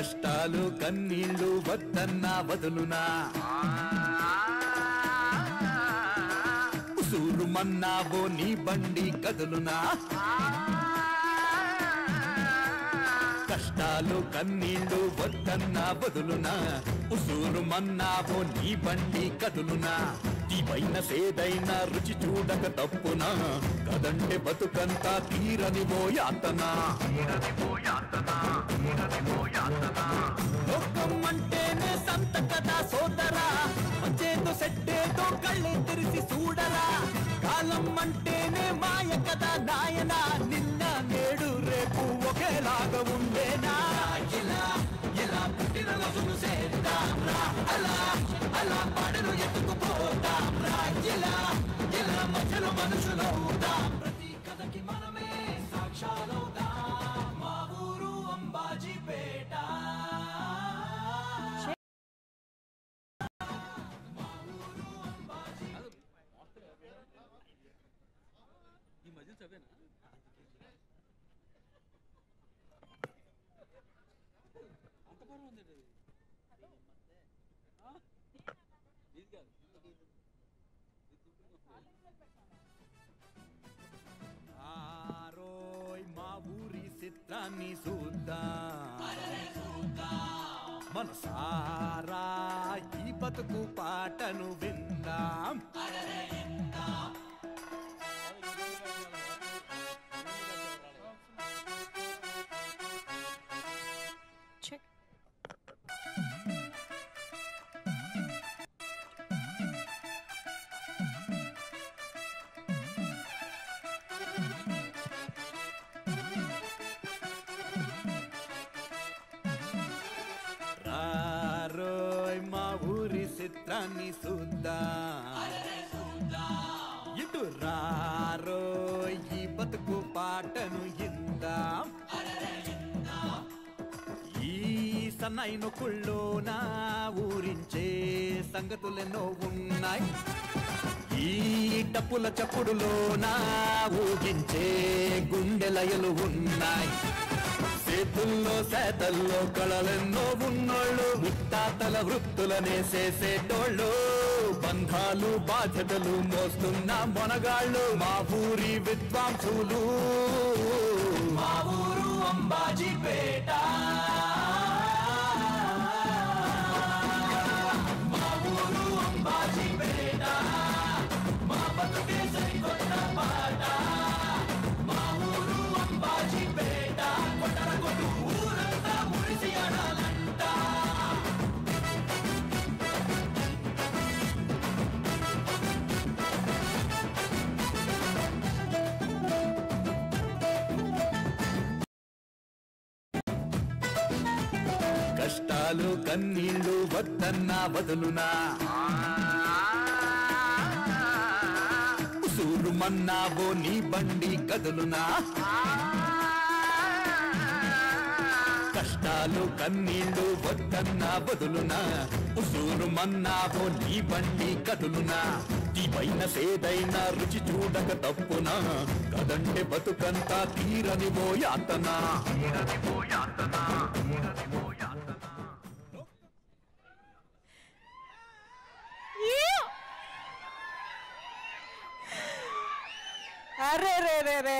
కష్టాలు కన్నీళ్ళు వద్దన్నా వదులునా ఉసూరు మన్నావో నీ బండి కదులునా కష్టాలు కన్నీళ్ళు వద్దన్నా వదులునా ఉసూరు మన్నావో నీ బండి కదులునా తీపైన సేదైన రుచి చూడక తప్పునా కదంటే బతుకంతా తీరనివో యాతనా లోకం అంటేనే సంత కదా సోదరా మంచేదో సెట్టేదో కళ్ళే తెరిసి చూడరా కాలం అంటేనే మాయ కదా నాయనా నిన్న నేడు రేపు ఒకేలాగా ఉండేనా ఇలా ఇలా పుట్టిన రోజును చేద్దాం రా అలా అలా పాడను ఎత్తుకుపోతాం రా ఇలా ఇలా మధ్యలో మనుషులవుదాం ప్రతి కథకి మనమే సాక్షాలవుదాం మా ఊరు అంబాజీపేట ఈ మధ్య చవేనా అంత పూర్వం ఉంది ఆరోయ్ మా ఊరి చిత్రాన్ని చూద్దాం మనసారా ఈ బతుకు పాటను విందాం రారోయ్ మా ఊరి చిత్రాన్ని చూద్దాం ఇటు రారోయ్ ఈ బతుకు పాటను ఇందాం ఈ సన్నైన కుళ్ళోన ఊరించే సంగతులెన్నో ఉన్నాయి ఈ టప్పుల చప్పుడులోన ఊగించే గుండెలయలు ఉన్నాయి చేతుల్లో సేతల్లో కళలెన్నో ఉన్నోళ్ళు ముత్తాతల వృత్తులనే చేసేటోళ్ళు బంధాలు బాధ్యతలు మోస్తున్న మొనగాళ్ళు మా ఊరి విద్వాంసులు మా ఊరు అంబాజీపేట మా ఊరు అంబాజీపేట మా బతుకే సరికొత్త పాట మా ఊరు అంబాజీపేట ఊరంతా మురిసి ఆడాలంట కష్టాలు కన్నీళ్ళు వద్దన్నా వదులునా ఉసూరు మన్నావో నీ బండి కదులునా కష్టాలు కన్నీళ్ళు వద్దన్నా వదులునా ఉసూరు మన్నావో నీ బండి కదులునా తీపైన సేదైన రుచి చూడక తప్పునా కదంటే బతుకంతా తీరనివో యాతనా అరే రే రే రే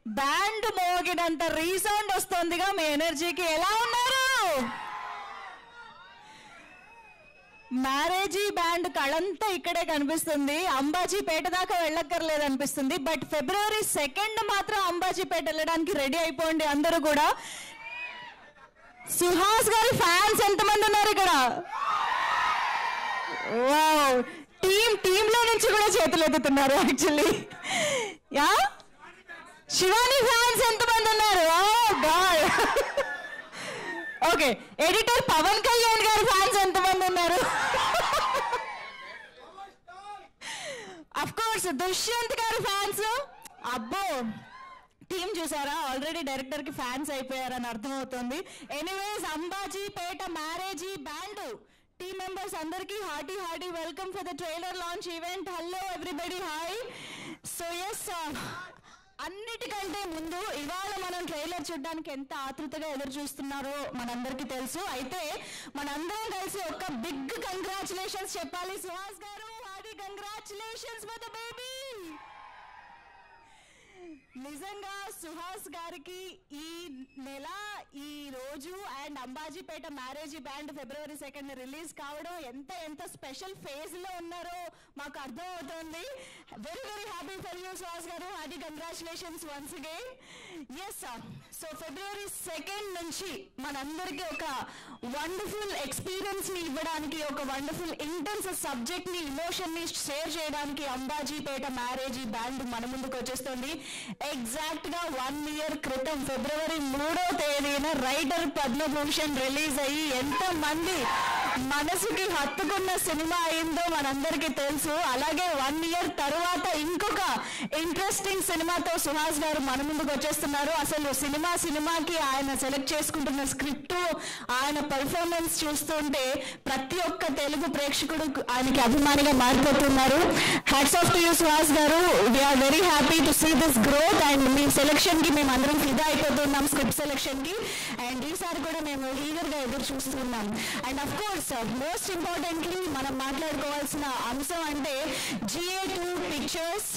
బ్యాండ్ మోగినంత రీసౌండ్ వస్తుందిగా మీ ఎనర్జీకి ఎలా ఉన్నారు మ్యారేజీ బ్యాండ్ కళంతా ఇక్కడే కనిపిస్తుంది అంబాజీపేట దాకా వెళ్ళక్కర్లేదు అనిపిస్తుంది బట్ February 2 మాత్రం అంబాజీపేట వెళ్ళడానికి రెడీ అయిపోండి అందరూ కూడా సుహాస్ గారి ఫ్యాన్స్ ఎంతమంది ఉన్నారు ఇక్కడ వావ్ టీంలో నుంచి కూడా చేతులు ఎత్తుతున్నారు యాక్చువల్లీ యా శివాని ఫ్యాన్స్ ఎంతమంది ఉన్నారు god okay editor Pawan Kalyan గారి ఫ్యాన్స్ ఎంతమంది ఉన్నారు అఫ్ కోర్స్ దుష్యంత్ గారి ఫ్యాన్స్ అబ్బో టీమ్ చూసారా ఆల్రెడీ డైరెక్టర్ కి ఫ్యాన్స్ అయిపోయారని అర్థమవుతుంది anyways Ambajipeta marriage band team members అందరికీ hearty welcome for the trailer launch event hello everybody hi so yes అన్నిటికంటే ముందు ఇవాళ మనం ట్రైలర్ చూడడానికి ఎంత ఆతృతగా ఎదురు చూస్తున్నారో మనందరికీ తెలుసు. అయితే మనందరం కలిసి ఒక బిగ్ కంగ్రాచులేషన్స్ చెప్పాలి. Suhas garu, hearty congratulations for the baby. నిజంగా సుహాస్ గారికి ఈ నెల, ఈ రోజు and Ambajipeta marriage band February 2 release కావడం ఎంత స్పెషల్ ఫేజ్ లో ఉన్నారో మాకు అర్థం అవుతుంది. Very very happy for you Suhas garu. Hearty congratulations once again. Yes, so February 2 నుంచి మనందరికీ ఒక వండర్ఫుల్ ఎక్స్పీరియన్స్ ని ఇవ్వడానికి, ఒక వండర్ఫుల్ ఇంటెన్స్ సబ్జెక్ట్ ని, ఇమోషన్ ని షేర్ చేయడానికి అంబాజీపేట మ్యారేజ్ బ్యాండ్ మన ముందుకు వచ్చేస్తుంది. ఎగ్జాక్ట్ గా 1 year క్రితం February 3 రైటర్ పద్మభూషణ్ రిలీజ్ అయ్యి ఎంత మంది మనసుకి హత్తుకున్న సినిమా అయిందో మనందరికీ తెలుసు. అలాగే 1 year తర్వాత ఇంకొక ఇంట్రెస్టింగ్ సినిమాతో సుహాస్ గారు మన ముందుకు వచ్చేస్తున్నారు. అసలు సినిమాకి ఆయన సెలెక్ట్ చేసుకుంటున్న స్క్రిప్ట్, ఆయన పర్ఫార్మెన్స్ చూస్తుంటే ప్రతి ఒక్క తెలుగు ప్రేక్షకుడు ఆయనకి అభిమానిగా మారిపోతున్నారు. Hats off to you Suhas garu. We are very happy to see this growth and మీ సెలెక్షన్ కి మేము అందరం ఫిదా అయిపోతున్నాం, స్క్రిప్ట్ సెలెక్షన్ కి. అండ్ ఈసారి కూడా మేము ఈగర్ గా ఎదురు చూస్తున్నాం. And of course most importantly మనం మాట్లాడుకోవాల్సిన అంశం అంటే GA2 pictures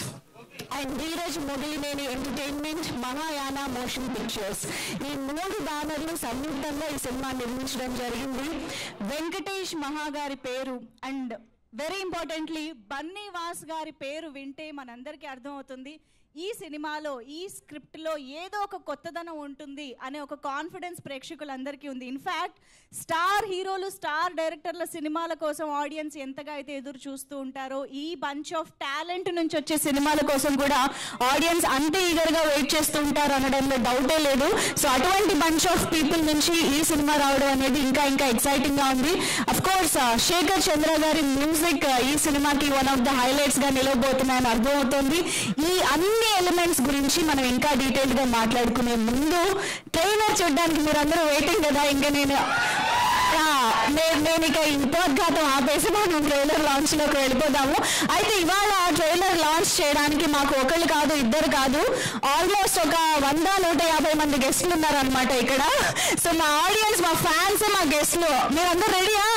and Dheeraj Mogilineni entertainment, Mahayana motion pictures, ఈ 3 బ్యానర్లు సంయుక్తంగా ఈ సినిమా నిర్మించడం జరిగింది. వెంకటేష్ మహా గారి పేరు అండ్ వెరీ ఇంపార్టెంట్లీ బన్నీవాస్ గారి పేరు వింటే మనందరికీ అర్థమవుతుంది ఈ సినిమాలో, ఈ స్క్రిప్ట్లో ఏదో ఒక కొత్తదనం ఉంటుంది అనే ఒక కాన్ఫిడెన్స్ ప్రేక్షకులందరికీ ఉంది. ఇన్ఫ్యాక్ట్ స్టార్ హీరోలు, స్టార్ డైరెక్టర్ల సినిమాల కోసం ఆడియన్స్ ఎంతగా అయితే ఎదురు చూస్తూ ఉంటారో, ఈ బంచ్ ఆఫ్ టాలెంట్ నుంచి వచ్చే సినిమాల కోసం కూడా ఆడియన్స్ అంతే ఈగర్గా వెయిట్ చేస్తూ ఉంటారు అనడంలో డౌటే లేదు. సో అటువంటి బంచ్ ఆఫ్ పీపుల్ నుంచి ఈ సినిమా రావడం అనేది ఇంకా ఎక్సైటింగ్ గా ఉంది. అఫ్ కోర్స్ శేఖర్ చంద్ర గారి మ్యూజిక్ ఈ సినిమాకి వన్ ఆఫ్ ద హైలైట్స్ గా నిలవబోతున్నాయని అర్థమవుతుంది. ఈ అన్ని ఎలిమెంట్స్ గురించి మనం ఇంకా డీటెయిల్ గా మాట్లాడుకునే ముందు ట్రైలర్ చూడడానికి మీరందరూ వెయిటింగ్ కదా. ఇంకా నేను ఇక ఇంపోద్ఘాతం ఆపేసి మనం ట్రైలర్ లాంచ్ లోకి వెళ్ళిపోదాము. అయితే ఇవాళ ట్రైలర్ లాంచ్ చేయడానికి మాకు ఒకళ్ళు కాదు, ఇద్దరు కాదు, ఆల్మోస్ట్ ఒక 100-150 మంది గెస్ట్లు ఉన్నారనమాట ఇక్కడ. సో మా ఆడియన్స్, మా ఫ్యాన్స్, మా గెస్ట్లు, మీరందరూ రెడీయా?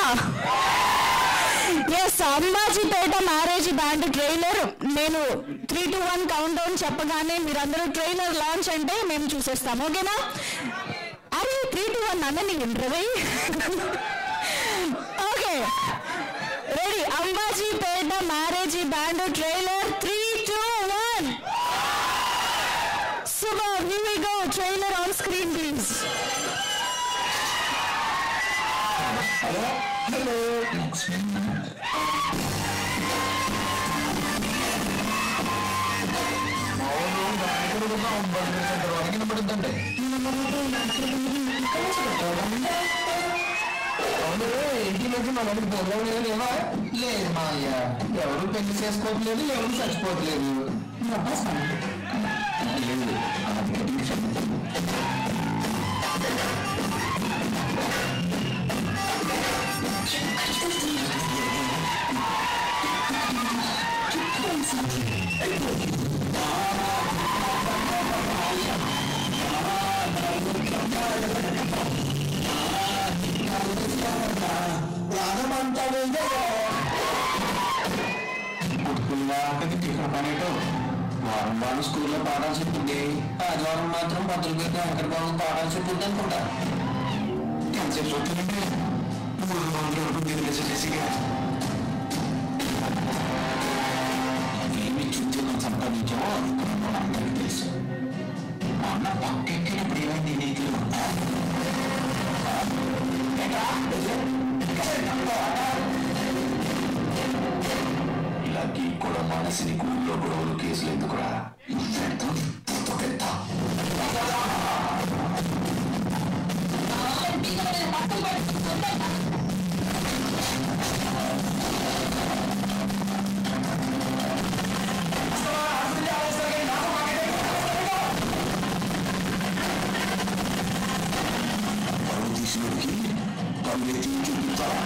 Yes, Ambajipeta marriage band trailer నేను 3, 2, 1 కౌంట్ డౌన్ చెప్పగానే మీరందరూ ట్రైలర్ లాంచ్ అంటే మేము చూసేస్తాం, ఓకేనా? అరే 3, 2, 1 అన్నని వింటది. Okay, ready? Ambajipeta marriage band trailer 3, 2, 1. Super, here we go. Trailer on screen please. Hello వినపడుతుందండి. ఇంటి నుంచి మనకి భోజనం లేవా? లేదు మా అయ్య, ఎవరు పెళ్లి చేసుకోవట్లేదు, ఎవరు చచ్చిపోవట్లేదు. వారం స్కూల్లో పాఠాలు చెప్పింది, ఆదివారం మాత్రం పంతులు గారు వెంకట బాబు పాఠాలు చెప్పింది అనుకుంటా. ఎంతసేపు చెప్తుందంటే 3 రోజుల వరకు మీరు ఏమి ఉద్యోగం సంపాదించామో అందరికీ తెలుసు. మొన్న పక్కెక్కినప్పుడు ఏమైంది నీకు? ఇలాంటి కూడా మనసుని ఊళ్ళో గొడవలు, కేసులు ఎందుకురా? తీసినోడికి తల్లి చూపిస్తారా?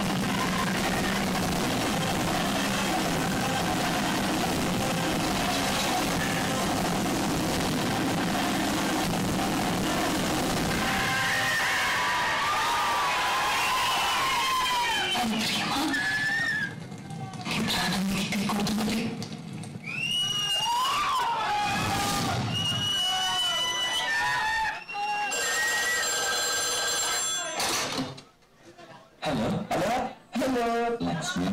హలో హలో హలో లక్ష్మి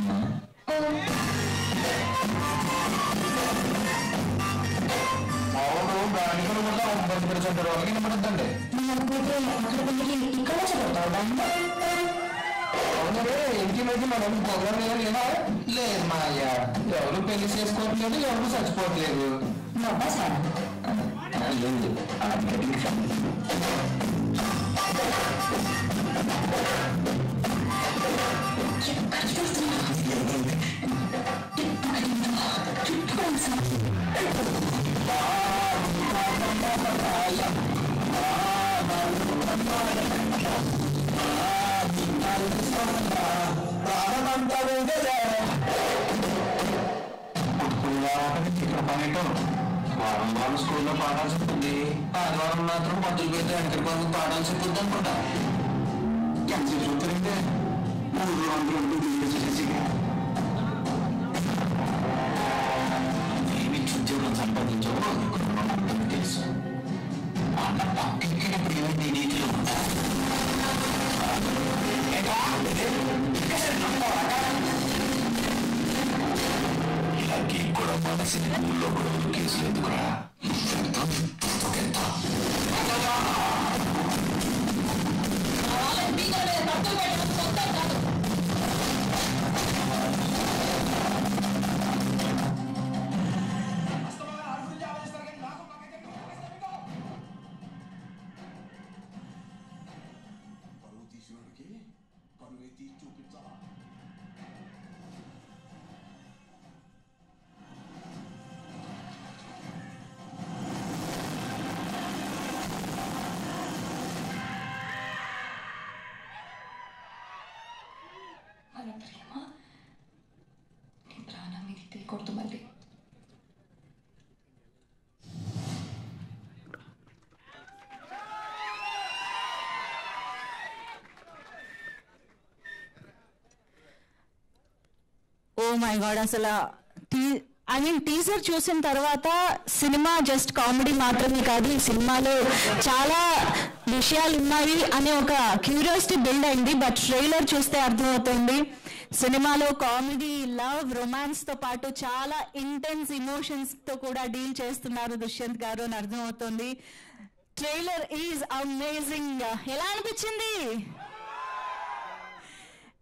అవును గాడికలు వల్ల 90% వాళ్ళకి వినపడుతుందండి. అవునరే ఇంటి మధ్య మనం ప్రోగ్రామ్ లేదా లేదు మా అయ్య ఎవరు పెళ్లి చేసుకోవట్లేదు ఎవరు చచ్చిపోవట్లేదు లేదు వారం వారం స్కూల్లో పాఠాలు చెప్తుంది ఆదివారం మాత్రం పద్దులు పెట్టి వెంకట బాబు పాఠాలు చెప్పుద్ది అనుకుంటా ఎంతసేపు చూస్తారంటే 300 చేసి ఏమి ఉద్యోగం సంపాదించావో తెలుసు అన్న పక్కకి ఏమైంది నీటిలో ఉంటా ఇలాగే కూడా మనసుని ఊళ్ళో కూడా కేసులు ఎందుకురా ప్రేమ నీ ప్రాణం ఇది తీయకూడదు మళ్ళీ ఓ మై గాడ్ అసలు టీజర్ చూసిన తర్వాత సినిమా జస్ట్ కామెడీ మాత్రమే కాదు ఈ సినిమాలో చాలా విషయాలు ఉన్నాయి అనే ఒక క్యూరియాసిటీ బిల్డ్ అయింది బట్ ట్రైలర్ చూస్తే అర్థమవుతుంది సినిమాలో కామెడీ లవ్ రొమాన్స్ తో పాటు చాలా ఇంటెన్స్ ఇమోషన్స్ తో కూడా డీల్ చేస్తున్నారు దుష్యంత్ గారు అని అర్థమవుతుంది ట్రైలర్ ఈజ్ అమేజింగ్ ఎలా అనిపించింది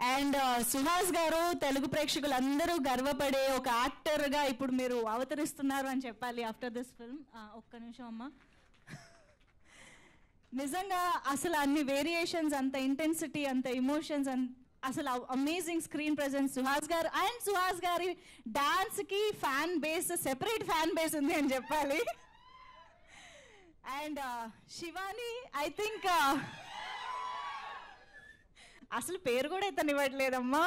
అండ్ సుహాస్ గారు తెలుగు ప్రేక్షకులందరూ గర్వపడే ఒక యాక్టర్గా ఇప్పుడు మీరు అవతరిస్తున్నారు అని చెప్పాలి ఆఫ్టర్ దిస్ ఫిల్మ్ ఒక్క నిమిషం అమ్మా నిజంగా అసలు అన్ని వేరియేషన్స్ అంత ఇంటెన్సిటీ అంత ఎమోషన్స్ అసలు అమేజింగ్ స్క్రీన్ ప్రెజెన్స్ సుహాస్ గారు అండ్ సుహాస్ గారి డాన్స్కి fan base separate fan base ఉంది అని చెప్పాలి అండ్ శివాని ఐ థింక్ అసలు పేరు కూడా ఇతను ఇవ్వట్లేదమ్మా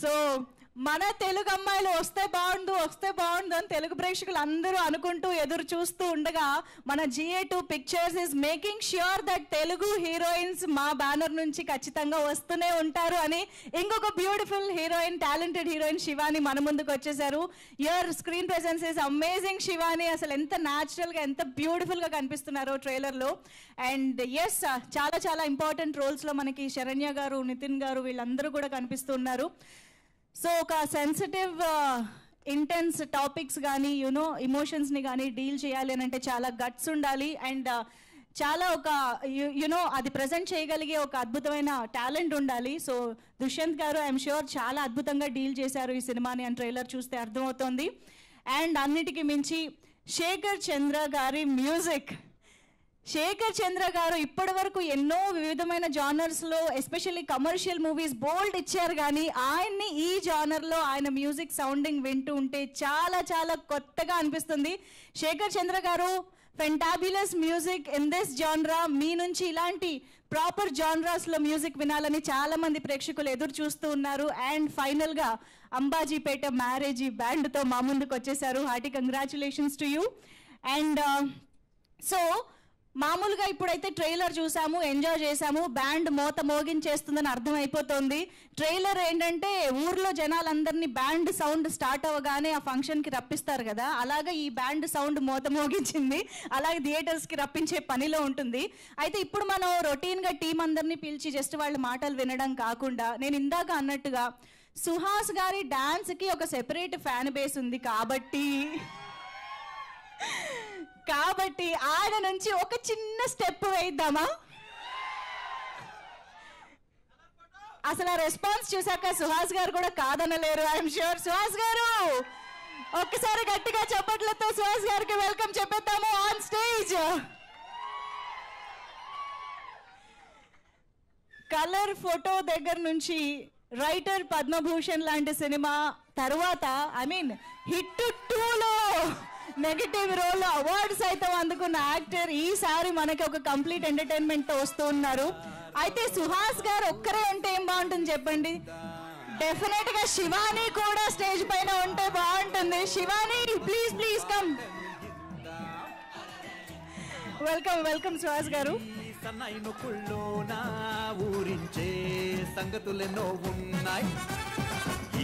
సో మన తెలుగు అమ్మాయిలు వస్తే బాగుండు అని తెలుగు ప్రేక్షకులు అందరూ అనుకుంటూ ఎదురు చూస్తూ ఉండగా మన GA2 pictures is making sure that Telugu heroines మా బ్యానర్ నుంచి ఖచ్చితంగా వస్తూనే ఉంటారు అని ఇంకొక beautiful heroine talented heroine Shivani మన ముందుకు వచ్చేసారు your screen presence is amazing Shivani అసలు ఎంత న్యాచురల్గా ఎంత బ్యూటిఫుల్గా కనిపిస్తున్నారో ట్రైలర్లో అండ్ ఎస్ చాలా చాలా ఇంపార్టెంట్ రోల్స్లో మనకి శరణ్య గారు నితిన్ గారు వీళ్ళందరూ కూడా కనిపిస్తున్నారు సో ఒక సెన్సిటివ్ ఇంటెన్స్ టాపిక్స్ కానీ యూనో ఇమోషన్స్ని కానీ డీల్ చేయాలి అని అంటే చాలా గట్స్ ఉండాలి అండ్ చాలా ఒక యునో అది ప్రజెంట్ చేయగలిగే ఒక అద్భుతమైన టాలెంట్ ఉండాలి సో దుష్యంత్ గారు ఐఎమ్ ష్యూర్ చాలా అద్భుతంగా డీల్ చేశారు ఈ సినిమాని అని ట్రైలర్ చూస్తే అర్థమవుతుంది అండ్ అన్నిటికీ మించి శేఖర్ చంద్ర గారి మ్యూజిక్ శేఖర్ చంద్ర గారు ఇప్పటి వరకు ఎన్నో వివిధమైన జానర్స్లో ఎస్పెషల్లీ కమర్షియల్ మూవీస్ బోల్డ్ ఇచ్చారు కానీ ఆయన్ని ఈ జానర్లో ఆయన మ్యూజిక్ సౌండింగ్ వింటూ ఉంటే చాలా చాలా కొత్తగా అనిపిస్తుంది శేఖర్ చంద్ర గారు ఫెంటాబ్యులస్ మ్యూజిక్ ఇన్ దిస్ జానరా మీ నుంచి ఇలాంటి ప్రాపర్ జానరాస్లో మ్యూజిక్ వినాలని చాలామంది ప్రేక్షకులు ఎదురు చూస్తూ ఉన్నారు అండ్ ఫైనల్గా అంబాజీపేట మ్యారేజీ బ్యాండ్తో మా ముందుకు వచ్చేసారు hearty congratulations to you and so మామూలుగా ఇప్పుడైతే ట్రైలర్ చూసాము, ఎంజాయ్ చేసాము, బ్యాండ్ మోత మోగించేస్తుందని అర్థం అయిపోతుంది. ట్రైలర్ ఏంటంటే ఊర్లో జనాలందరినీ బ్యాండ్ సౌండ్ స్టార్ట్ అవ్వగానే ఆ ఫంక్షన్కి రప్పిస్తారు కదా, అలాగే ఈ బ్యాండ్ సౌండ్ మోత మోగించింది, అలాగే థియేటర్స్కి రప్పించే పనిలో ఉంటుంది. అయితే ఇప్పుడు మనం రొటీన్గా టీం అందరినీ పిలిచి జస్ట్ వాళ్ళ మాటలు వినడం కాకుండా, నేను ఇందాక అన్నట్టుగా సుహాస్ గారి డాన్స్కి ఒక సెపరేట్ ఫ్యాన్ బేస్ ఉంది కాబట్టి ఆయన నుంచి ఒక చిన్న స్టెప్ వేద్దామా? అసలు ఆ రెస్పాన్స్ చూసాక సుహాస్ గారు కూడా కాదనలేరు. I'm sure. సుహాస్ గారు ఒక్కసారి గట్టిగా చప్పట్లతో సుహాస్ గారికి వెల్కమ్ చెప్పేద్దాము ఆన్ స్టేజ్. కలర్ ఫోటో దగ్గర నుంచి రైటర్ పద్మభూషణ్ లాంటి సినిమా తర్వాత హిట్ 2లో నెగటివ్ రోల్ అవార్డు సైతం అందుకున్న యాక్టర్ ఈసారి మనకి ఒక కంప్లీట్ ఎంటర్టైన్మెంట్ తో వస్తూ ఉన్నారు. అయితే సుహాస్ గారు ఒక్కరే ఉంటే ఏం బాగుంటుంది చెప్పండి? డెఫినెట్ గా శివాని కూడా స్టేజ్ పైన ఉంటే బాగుంటుంది. Shivani please come. Welcome Suhas గారు. ఊరించే సంగతులెన్నో ఉన్నాయి,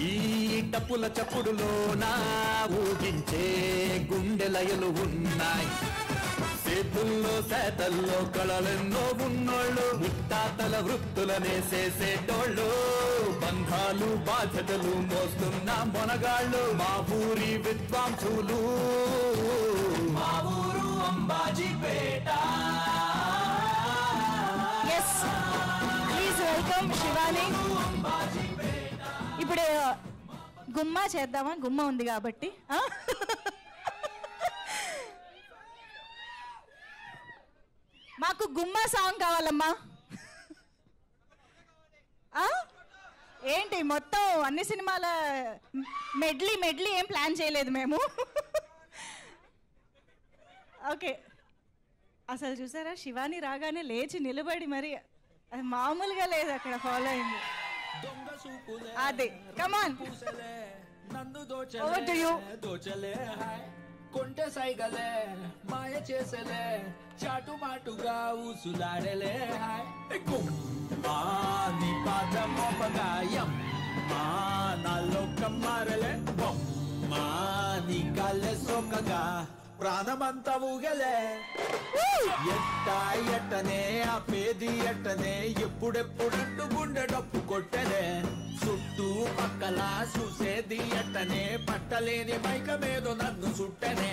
ఈ టప్పుల చప్పుడులోన ఊగించే గుండెలయలు ఉన్నాయి, సేతుల్లో సేతల్లో కళలెన్నో ఉన్నోళ్ళు, ముత్తాతల వృత్తులనే చేసేటోళ్ళు, బంధాలు బాధ్యతలు మోస్తున్న మొనగాళ్ళు, మా ఊరి విద్వాంసులు, మా ఊరు అంబాజీపేట. Please welcome Shivani. ఇప్పుడు గుమ్మ చేద్దామా? గుమ్మ ఉంది కాబట్టి. మాకు గుమ్మ సాంగ్ కావాలమ్మా. ఏంటి మొత్తం అన్ని సినిమాల మెడ్లీ ఏం ప్లాన్ చేయలేదు మేము. ఓకే, అసలు చూసారా శివాని రాగానే లేచి నిలబడి మరి అది మామూలుగా లేదు, అక్కడ ఫాలో అయింది. అదే కమాన్ ఓవర్ టు యు. కొంటె సైగలే మాయ చేసలే చాటు మాటుగా ఊసులాడలే నీ పాదమోపగాయం మా నాలో కమ్మారలే మా నీ కాళ్ళే సోకగా ప్రాణమంతా ఊగలే ఎట్టనే ఆ పేది ఎట్టనే ఎప్పుడెప్పుడంటూ గుండె డప్పు కొట్టలే చుట్టూ పక్కల చూసేది ఎట్టనే పట్టలేని మైక మీద నన్ను చుట్టనే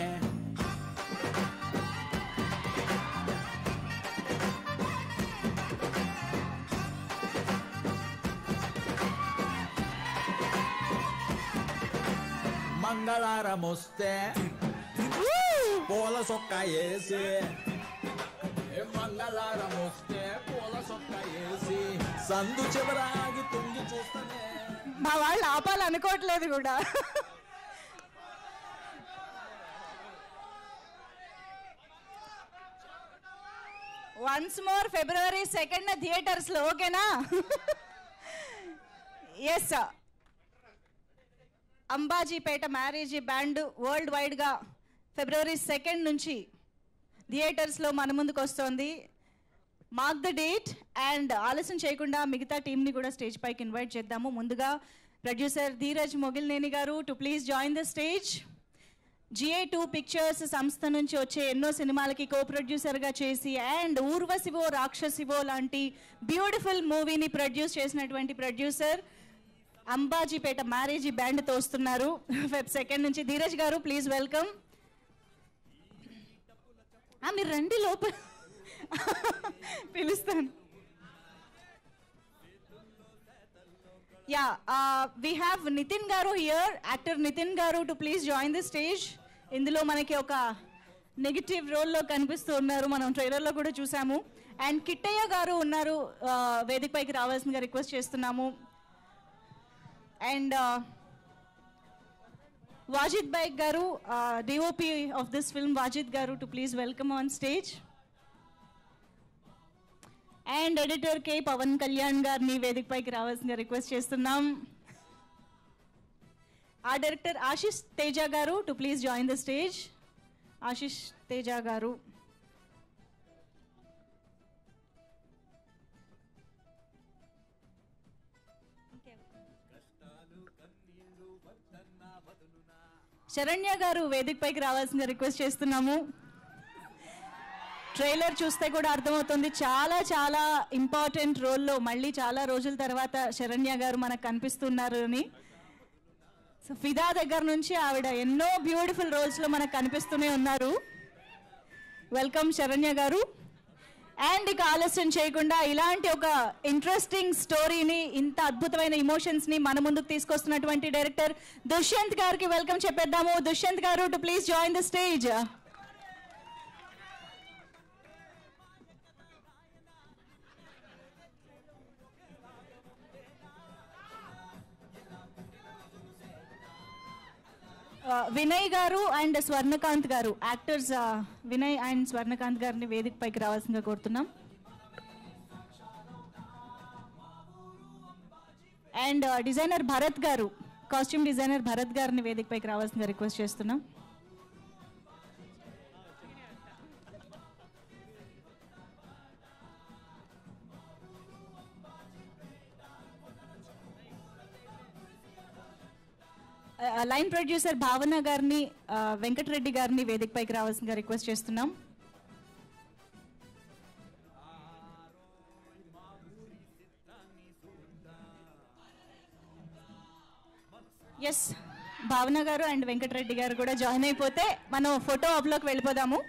మంగళారం వస్తే పూల సొక్క వేసి మంగళారం వస్తే పూల సొక్క వేసి సందు చివరాగి తుంగి చూస్తానే. మా వాళ్ళు ఆపాలనుకోవట్లేదు కూడా. Once more February 2nd theatres లో, ఓకేనా? ఎస్, అంబాజీపేట మ్యారేజ్ బ్యాండ్ వరల్డ్ వైడ్గా February 2nd నుంచి థియేటర్స్లో మన ముందుకు వస్తుంది. Mark the date. అండ్ ఆలస్యం చేయకుండా మిగతా టీంని కూడా స్టేజ్ పైకి ఇన్వైట్ చేద్దాము. ముందుగా ప్రొడ్యూసర్ ధీరజ్ మొగిల్నేని గారు to please join the stage. GA2 pictures సంస్థ నుంచి వచ్చే ఎన్నో సినిమాలకి కో ప్రొడ్యూసర్గా చేసి అండ్ ఊర్వశివో రాక్షసివో లాంటి బ్యూటిఫుల్ మూవీని ప్రొడ్యూస్ చేసినటువంటి ప్రొడ్యూసర్ అంబాజీపేట మ్యారేజ్ బ్యాండ్తో వస్తున్నారు Feb 2nd నుంచి. ధీరజ్ గారు ప్లీజ్ వెల్కమ్. మీరు రండి లోపల, పిలుస్తాను. యా, వీ హ్యావ్ నితిన్ గారు హియర్, యాక్టర్ నితిన్ గారు to please join the stage. ఇందులో మనకి ఒక నెగిటివ్ రోల్లో కనిపిస్తూ ఉన్నారు, మనం ట్రైలర్లో కూడా చూసాము. అండ్ కిట్టయ్య గారు ఉన్నారు, వేదిక పైకి రావాల్సిందిగా రిక్వెస్ట్ చేస్తున్నాము. And Wajid Baik garu, DOP of this film, Wajid garu, to please welcome on stage. And editor K. Pavan Kalyan garni Vedik paiki ravalsinదిగా రిక్వెస్ట్ చేస్తున్నాం. Our director Ashish Teja garu to please join the stage. Ashish Teja garu. Saranya గారు వేదికపైకి రావాల్సిందిగా request చేస్తున్నాము. Trailer చూస్తే కూడా అర్థమవుతుంది చాలా చాలా ఇంపార్టెంట్ రోల్లో మళ్ళీ చాలా రోజుల తర్వాత శరణ్య గారు మనకు కనిపిస్తున్నారు అని. సో ఫిదా దగ్గర నుంచి ఆవిడ ఎన్నో బ్యూటిఫుల్ రోల్స్లో మనకు కనిపిస్తూనే ఉన్నారు. వెల్కమ్ శరణ్య గారు. అండ్ ఇక ఆలస్యం చేయకుండా ఇలాంటి ఒక ఇంట్రెస్టింగ్ స్టోరీని, ఇంత అద్భుతమైన ఇమోషన్స్ని మన ముందుకు తీసుకొస్తున్నటువంటి డైరెక్టర్ దుష్యంత్ గారికి వెల్కమ్ చెప్పేద్దాము. దుష్యంత్ గారు to please join the stage. Vinay గారు అండ్ స్వర్ణకాంత్ గారు, యాక్టర్స్ వినయ్ అండ్ స్వర్ణకాంత్ గారిని వేదిక పైకి రావాల్సిందిగా కోరుతున్నాం. అండ్ డిజైనర్ భరత్ గారు, కాస్ట్యూమ్ డిజైనర్ భరత్ గారిని వేదిక పైకి రావాల్సిందిగా రిక్వెస్ట్ చేస్తున్నాం. లైన్ ప్రొడ్యూసర్ భావన గారిని, వెంకటరెడ్డి గారిని వేదిక పైకి రావాల్సిందిగా రిక్వెస్ట్ చేస్తున్నాం. ఎస్, భావన గారు అండ్ వెంకటరెడ్డి గారు కూడా జాయిన్ అయిపోతే మనం ఫోటో ఆప్లోకి వెళ్ళిపోదాము.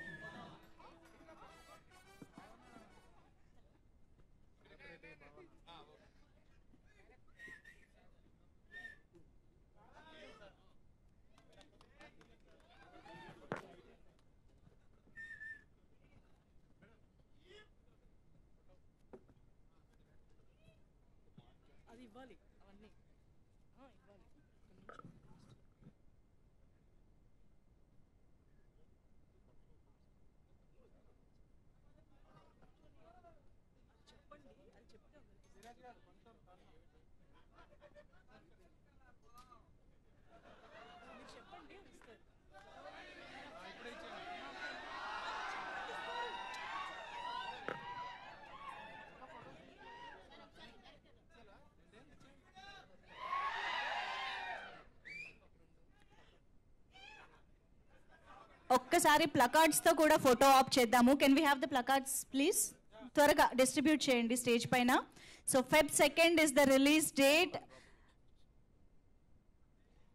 ఒక్కసారి ప్లకార్డ్స్తో కూడా ఫోటో ఆప్ చేద్దాము. Can we have the placards please? త్వరగా డిస్ట్రిబ్యూట్ చేయండి స్టేజ్ పైన. So Feb 2 is the release date.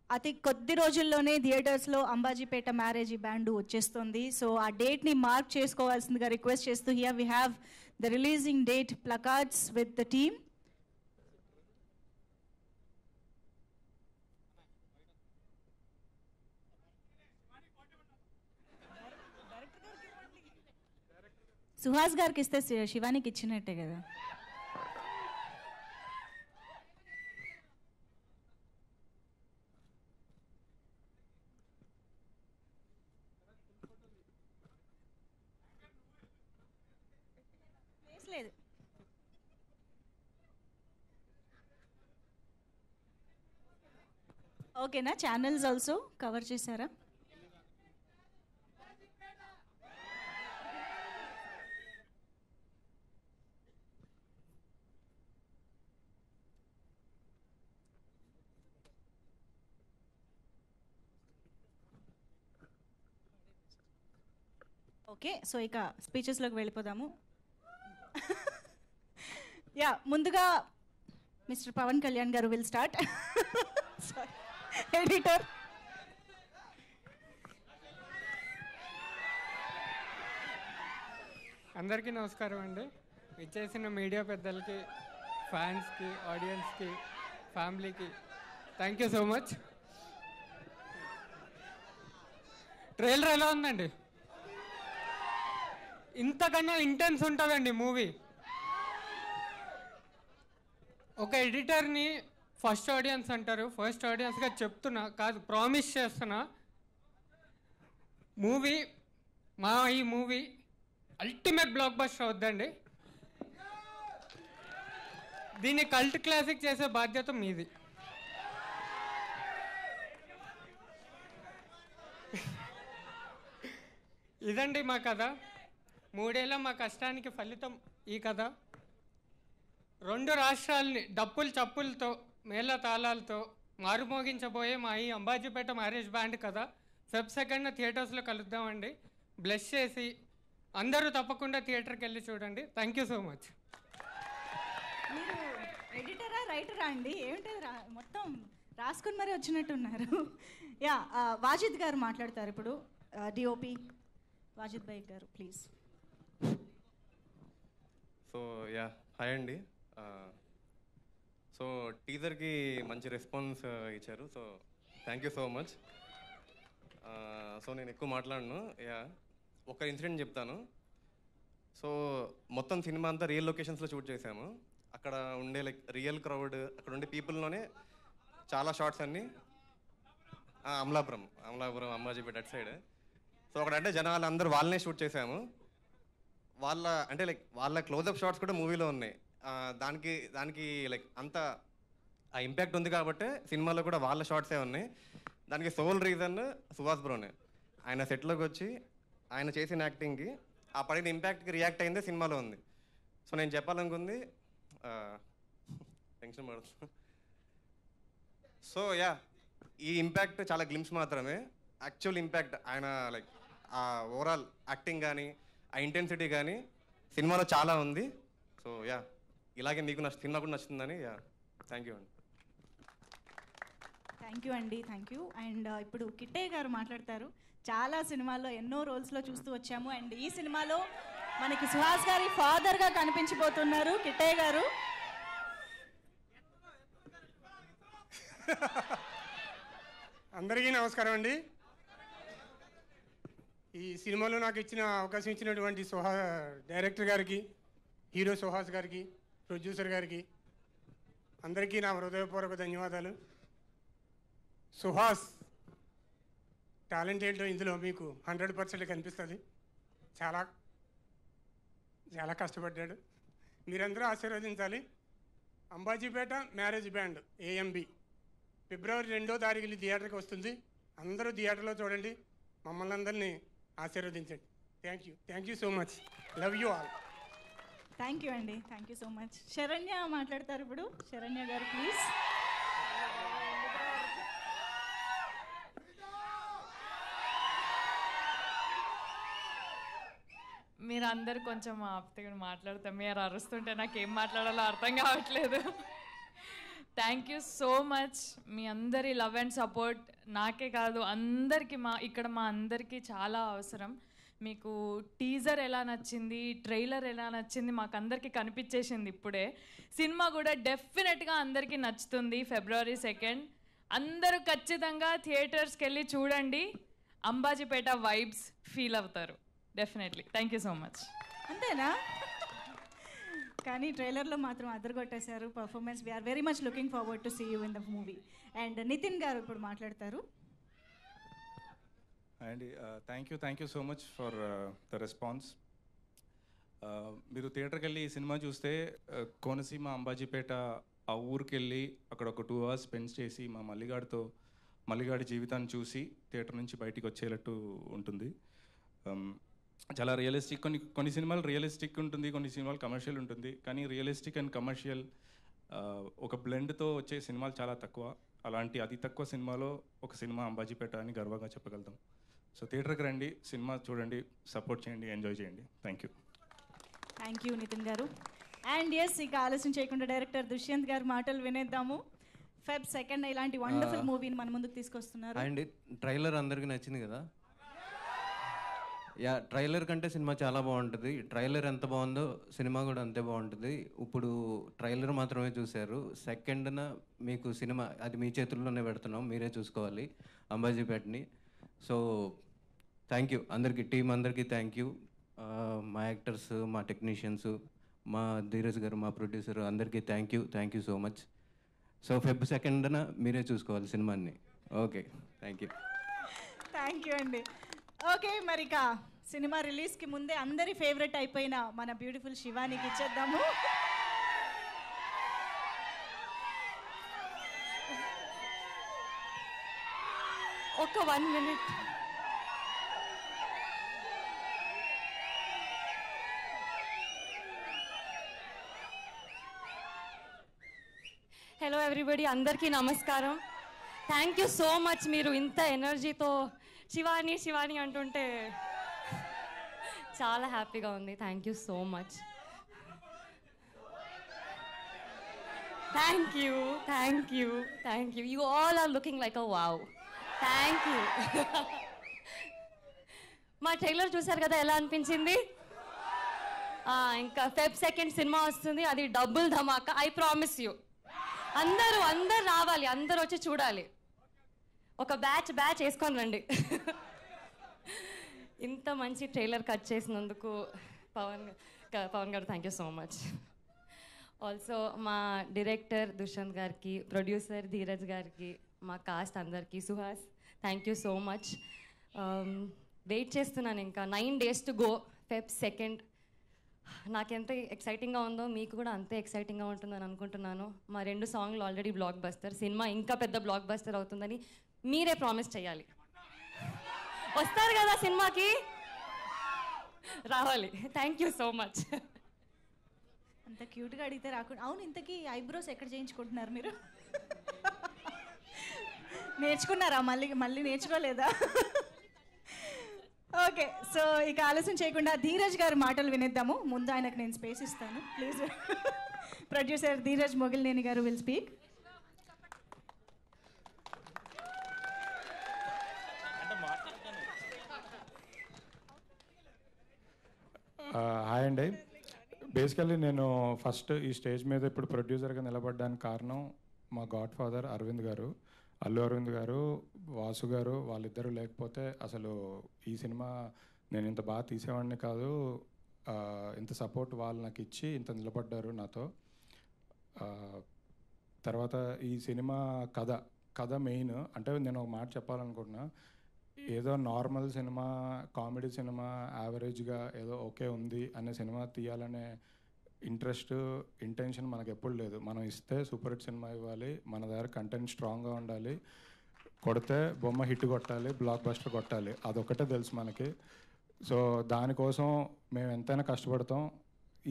అతి కొద్ది రోజుల్లోనే థియేటర్స్లో అంబాజీపేట మ్యారేజ్ బ్యాండ్ వచ్చేస్తుంది. సో ఆ డేట్ని మార్క్ చేసుకోవాల్సిందిగా రిక్వెస్ట్ చేస్తూ here we have the releasing date placards with the team. Suhas గారికి ఇస్తే శివానికి ఇచ్చినట్టే కదా. లేదు, ఓకేనా? ఛానల్స్ ఆల్సో కవర్ చేశారా? ఓకే, సో ఇక స్పీచెస్లోకి వెళ్ళిపోదాము. యా, ముందుగా మిస్టర్ పవన్ కళ్యాణ్ గారు విల్ స్టార్ట్. ఎడిటర్. అందరికీ నమస్కారం అండి. ఇచ్చేసిన మీడియా పెద్దలకి, ఫ్యాన్స్కి, ఆడియన్స్కి, ఫ్యామిలీకి thank you so much. Trailer ఎలా ఉందండి? ఇంతకన్నా ఇంటెన్స్ ఉంటుందండి మూవీ. ఒక ఎడిటర్ని ఫస్ట్ ఆడియన్స్ అంటారు. ఫస్ట్ ఆడియన్స్గా చెప్తున్నా కాదు, ప్రామిస్ చేస్తున్నా. ఈ మూవీ అల్టిమేట్ బ్లాక్ బస్టర్ అవుద్దండి. దీన్ని కల్ట్ క్లాసిక్ చేసే బాధ్యత మీది. ఇదండి మా కథ. 3 ఏళ్ళ మా కష్టానికి ఫలితం ఈ కథ. 2 రాష్ట్రాలని డప్పులు చప్పులతో, మేళ తాళాలతో మారుమోగించబోయే మా ఈ అంబాజీపేట మ్యారేజ్ బ్యాండ్ కదా ఫెబ్ 2న థియేటర్స్లో కలుద్దామండి. బ్లెస్ చేసి అందరూ తప్పకుండా థియేటర్కి వెళ్ళి చూడండి. Thank you so much. మీరు ఎడిటరా రైటరా అండి? ఏమిటి మొత్తం రాసుకుని మరీ వచ్చినట్టున్నారు. యా, వాజిద్ గారు మాట్లాడతారు ఇప్పుడు. డిఓపి వాజిద్ భాయ్ గారు ప్లీజ్. సో యా, హాయ్ అండి. సో టీజర్కి మంచి రెస్పాన్స్ ఇచ్చారు. So thank you so much. So నేను ఎక్కువ మాట్లాడను. యా, ఒక ఇన్సిడెంట్ చెప్తాను. సో మొత్తం సినిమా అంతా రియల్ లొకేషన్స్లో షూట్ చేసాము. అక్కడ ఉండే లైక్ రియల్ క్రౌడ్, అక్కడ ఉండే పీపుల్లోనే చాలా షార్ట్స్ అన్నీ అమలాపురం అంబాజీపేట అటు సైడ్. సో అక్కడ అంటే జనాలు అందరూ వాళ్ళనే షూట్ చేసాము. అంటే లైక్ వాళ్ళ క్లోజప్ షాట్స్ కూడా మూవీలో ఉన్నాయి. దానికి లైక్ అంత ఆ ఇంపాక్ట్ ఉంది కాబట్టి సినిమాలో కూడా వాళ్ళ షార్ట్సే ఉన్నాయి. దానికి సోల్ రీజన్ సుహాస్ బ్రోనే. ఆయన సెట్లోకి వచ్చి ఆయన చేసిన యాక్టింగ్కి ఆ పడిన ఇంపాక్ట్కి రియాక్ట్ అయిందే సినిమాలో ఉంది. సో నేను చెప్పాలనుకుంది టెన్షన్ పడుతుంది. సో యా, ఈ ఇంపాక్ట్ చాలా గ్లిమ్స్ మాత్రమే. యాక్చువల్ ఇంపాక్ట్ ఆయన లైక్ ఆ ఓవరాల్ యాక్టింగ్ కానీ ఆ ఇంటెన్సిటీ కానీ సినిమాలో చాలా ఉంది. సో యా, ఇలాగే మీకు సినిమా కూడా నచ్చుతుందని. యా, థ్యాంక్ యూ అండి. థ్యాంక్ యూ అండి, థ్యాంక్ యూ. అండ్ ఇప్పుడు కిట్టయ్య గారు మాట్లాడతారు. చాలా సినిమాల్లో ఎన్నో రోల్స్లో చూస్తూ వచ్చాము. అండ్ ఈ సినిమాలో మనకి సుహాస్ గారి ఫాదర్గా కనిపించబోతున్నారు కిట్టయ్య గారు. అందరికీ నమస్కారం అండి. ఈ సినిమాలో నాకు ఇచ్చిన అవకాశం ఇచ్చినటువంటి డైరెక్టర్ గారికి, హీరో సుహాస్ గారికి, ప్రొడ్యూసర్ గారికి అందరికీ నా హృదయపూర్వక ధన్యవాదాలు. సుహాస్ టాలెంట్ ఏంటో ఇందులో మీకు 100% కనిపిస్తుంది. చాలా చాలా కష్టపడ్డాడు. మీరందరూ ఆశీర్వదించాలి. అంబాజీపేట మ్యారేజ్ బ్యాండ్ AMB ఫిబ్రవరి 2వ తారీఖుని థియేటర్కి వస్తుంది. అందరూ థియేటర్లో చూడండి. మమ్మల్ని అందరినీ ఆశీర్వదించండి. Thank you so much. Love you all. Thank you అండి, thank you so much. Saranya మాట్లాడతారు ఇప్పుడు. శరణ్య గారు ప్లీజ్. మీరు అందరు కొంచెం ఆపితే మాట్లాడతాం. మీరు అరుస్తుంటే నాకు ఏం మాట్లాడాలో అర్థం కావట్లేదు. Thank you so much. మీ అందరి లవ్ అండ్ సపోర్ట్ నాకే కాదు అందరికీ, మా అందరికీ చాలా అవసరం. మీకు టీజర్ ఎలా నచ్చింది, ట్రైలర్ ఎలా నచ్చింది మాకు అందరికీ కనిపించేసింది ఇప్పుడే. సినిమా కూడా డెఫినెట్గా అందరికీ నచ్చుతుంది. ఫిబ్రవరి 2 అందరూ ఖచ్చితంగా థియేటర్స్కి వెళ్ళి చూడండి. అంబాజీపేట వైబ్స్ ఫీల్ అవుతారు definitely. Thank you so much. అంతేనా? కానీ ట్రైలర్లో మాత్రం అదరగొట్టేశారు performance. We are very much looking forward to see you in the movie. And Nitin garu ఇప్పుడు మాట్లాడతారు. And thank you so much for the response. మీరు థియేటర్కి వెళ్ళి ఈ సినిమా చూస్తే కోనసీమ అంబాజీపేట ఆ ఊరికి వెళ్ళి అక్కడ ఒక 2 hours స్పెండ్ చేసి మా మల్లిగాడి జీవితాన్ని చూసి థియేటర్ నుంచి బయటికి వచ్చేటట్టు ఉంటుంది. చాలా రియలిస్టిక్. కొన్ని సినిమాలు రియలిస్టిక్ ఉంటుంది, కొన్ని సినిమాలు కమర్షియల్ ఉంటుంది. కానీ రియలిస్టిక్ అండ్ కమర్షియల్ ఒక బ్లెండ్తో వచ్చే సినిమాలు చాలా తక్కువ. అలాంటి అతి తక్కువ సినిమాలో ఒక సినిమా అంబాజీపేట అని గర్వంగా చెప్పగలుగుతాం. సో థియేటర్కి రండి, సినిమా చూడండి, సపోర్ట్ చేయండి, ఎంజాయ్ చేయండి. థ్యాంక్ యూ నితిన్ గారు. అండ్ ఎస్, ఇక ఆలస్యం చేయకుండా డైరెక్టర్ దుష్యంత్ గారి మాటలు వినేద్దాము. ఫెబ్ 2 ఇలాంటి వండర్ఫుల్ మూవీని మన ముందుకు తీసుకొస్తున్నారు. అండ్ ట్రైలర్ అందరికీ నచ్చింది కదా? యా, ట్రైలర్ కంటే సినిమా చాలా బాగుంటుంది. ట్రైలర్ ఎంత బాగుందో సినిమా కూడా అంతే బాగుంటుంది. ఇప్పుడు ట్రైలర్ మాత్రమే చూశారు. 2న మీకు సినిమా అది మీ చేతుల్లోనే పెడుతున్నాం, మీరే చూసుకోవాలి అంబాజీపేటని. సో థ్యాంక్ యూ అందరికీ, టీం అందరికీ థ్యాంక్ యూ. మా యాక్టర్స్, మా టెక్నీషియన్స్, మా ధీరజ్ గారు, మా ప్రొడ్యూసర్ అందరికీ thank you so much. So Feb 2న మీరే చూసుకోవాలి సినిమాని. ఓకే, థ్యాంక్ యూ అండి. ఓకే, మరి ఇక సినిమా రిలీజ్కి ముందే అందరి ఫేవరెట్ అయిపోయిన మన బ్యూటిఫుల్ శివానికి ఇచ్చేద్దాము. ఒక 1 minute. హలో ఎవ్రీబడి, అందరికీ నమస్కారం. Thank you so much. మీరు ఇంత ఎనర్జీతో శివాని శివాని అంటుంటే చాలా హ్యాపీగా ఉంది. Thank you so much. Thank you thank you thank you. You all are looking like a wow. Thank you. మా ట్రైలర్ చూసారు కదా, ఎలా అనిపించింది? ఇంకా Feb 2 సినిమా వస్తుంది, అది double Dhamaka. I promise you. అందరూ రావాలి, అందరూ వచ్చి చూడాలి. ఒక బ్యాచ్ వేసుకొని రండి. ఇంత మంచి ట్రైలర్ కట్ చేసినందుకు పవన్ గారు thank you so much. Also మా డైరెక్టర్ దుష్యంత్ గారికి, ప్రొడ్యూసర్ ధీరజ్ గారికి, మా కాస్ట్ అందరికీ, Suhas thank you so much. Wait చేస్తున్నాను, ఇంకా 9 days టు గో. Feb 2. నాకెంత ఎక్సైటింగ్గా ఉందో మీకు కూడా అంతే ఎక్సైటింగ్గా ఉంటుందని అనుకుంటున్నాను. మా 2 సాంగ్లు ఆల్రెడీ బ్లాక్ బస్టర్. సినిమా ఇంకా పెద్ద బ్లాక్ బస్టర్ అవుతుందని మీరే ప్రామిస్ చేయాలి. వస్తారు కదా సినిమాకి, రావాలి. Thank you so much. అంత క్యూట్గా అడిగితే రాకుండా. అవును, ఇంతకీ ఐబ్రోస్ ఎక్కడ చేయించుకుంటున్నారు మీరు? నేర్చుకున్నారా? మళ్ళీ నేర్చుకోలేదా? ఓకే, సో ఇక ఆలస్యం చేయకుండా ధీరజ్ గారి మాటలు వినేద్దాము. ముందు ఆయనకు నేను స్పేస్ ఇస్తాను ప్లీజ్. ప్రొడ్యూసర్ ధీరజ్ మొగిలినేని గారు విల్ స్పీక్. హాయ్ అండి. బేసికల్లీ నేను ఫస్ట్ ఈ స్టేజ్ మీద ఇప్పుడు ప్రొడ్యూసర్గా నిలబడడానికి కారణం మా గాడ్ ఫాదర్ అరవింద్ గారు, అల్లు అరవింద్ గారు, వాసు గారు. వాళ్ళిద్దరూ లేకపోతే అసలు ఈ సినిమా నేను ఇంత బాగా తీసేవాడిని కాదు. ఇంత సపోర్ట్ వాళ్ళు నాకు ఇచ్చి ఇంత నిలబడ్డారు నాతో. తర్వాత ఈ సినిమా కథ మెయిన్. అంటే నేను ఒక మాట చెప్పాలనుకుంటున్నా, ఏదో నార్మల్ సినిమా, కామెడీ సినిమా, యావరేజ్గా ఏదో ఓకే ఉంది అనే సినిమా తీయాలనే ఇంటెన్షన్ మనకు ఎప్పుడు లేదు. మనం ఇస్తే సూపర్ హిట్ సినిమా ఇవ్వాలి, మన దగ్గర కంటెంట్ స్ట్రాంగ్గా ఉండాలి, కొడితే బొమ్మ హిట్ కొట్టాలి, బ్లాక్ బస్టర్ కొట్టాలి, అదొకటే తెలుసు మనకి. సో దానికోసం మేము ఎంతైనా కష్టపడతాం.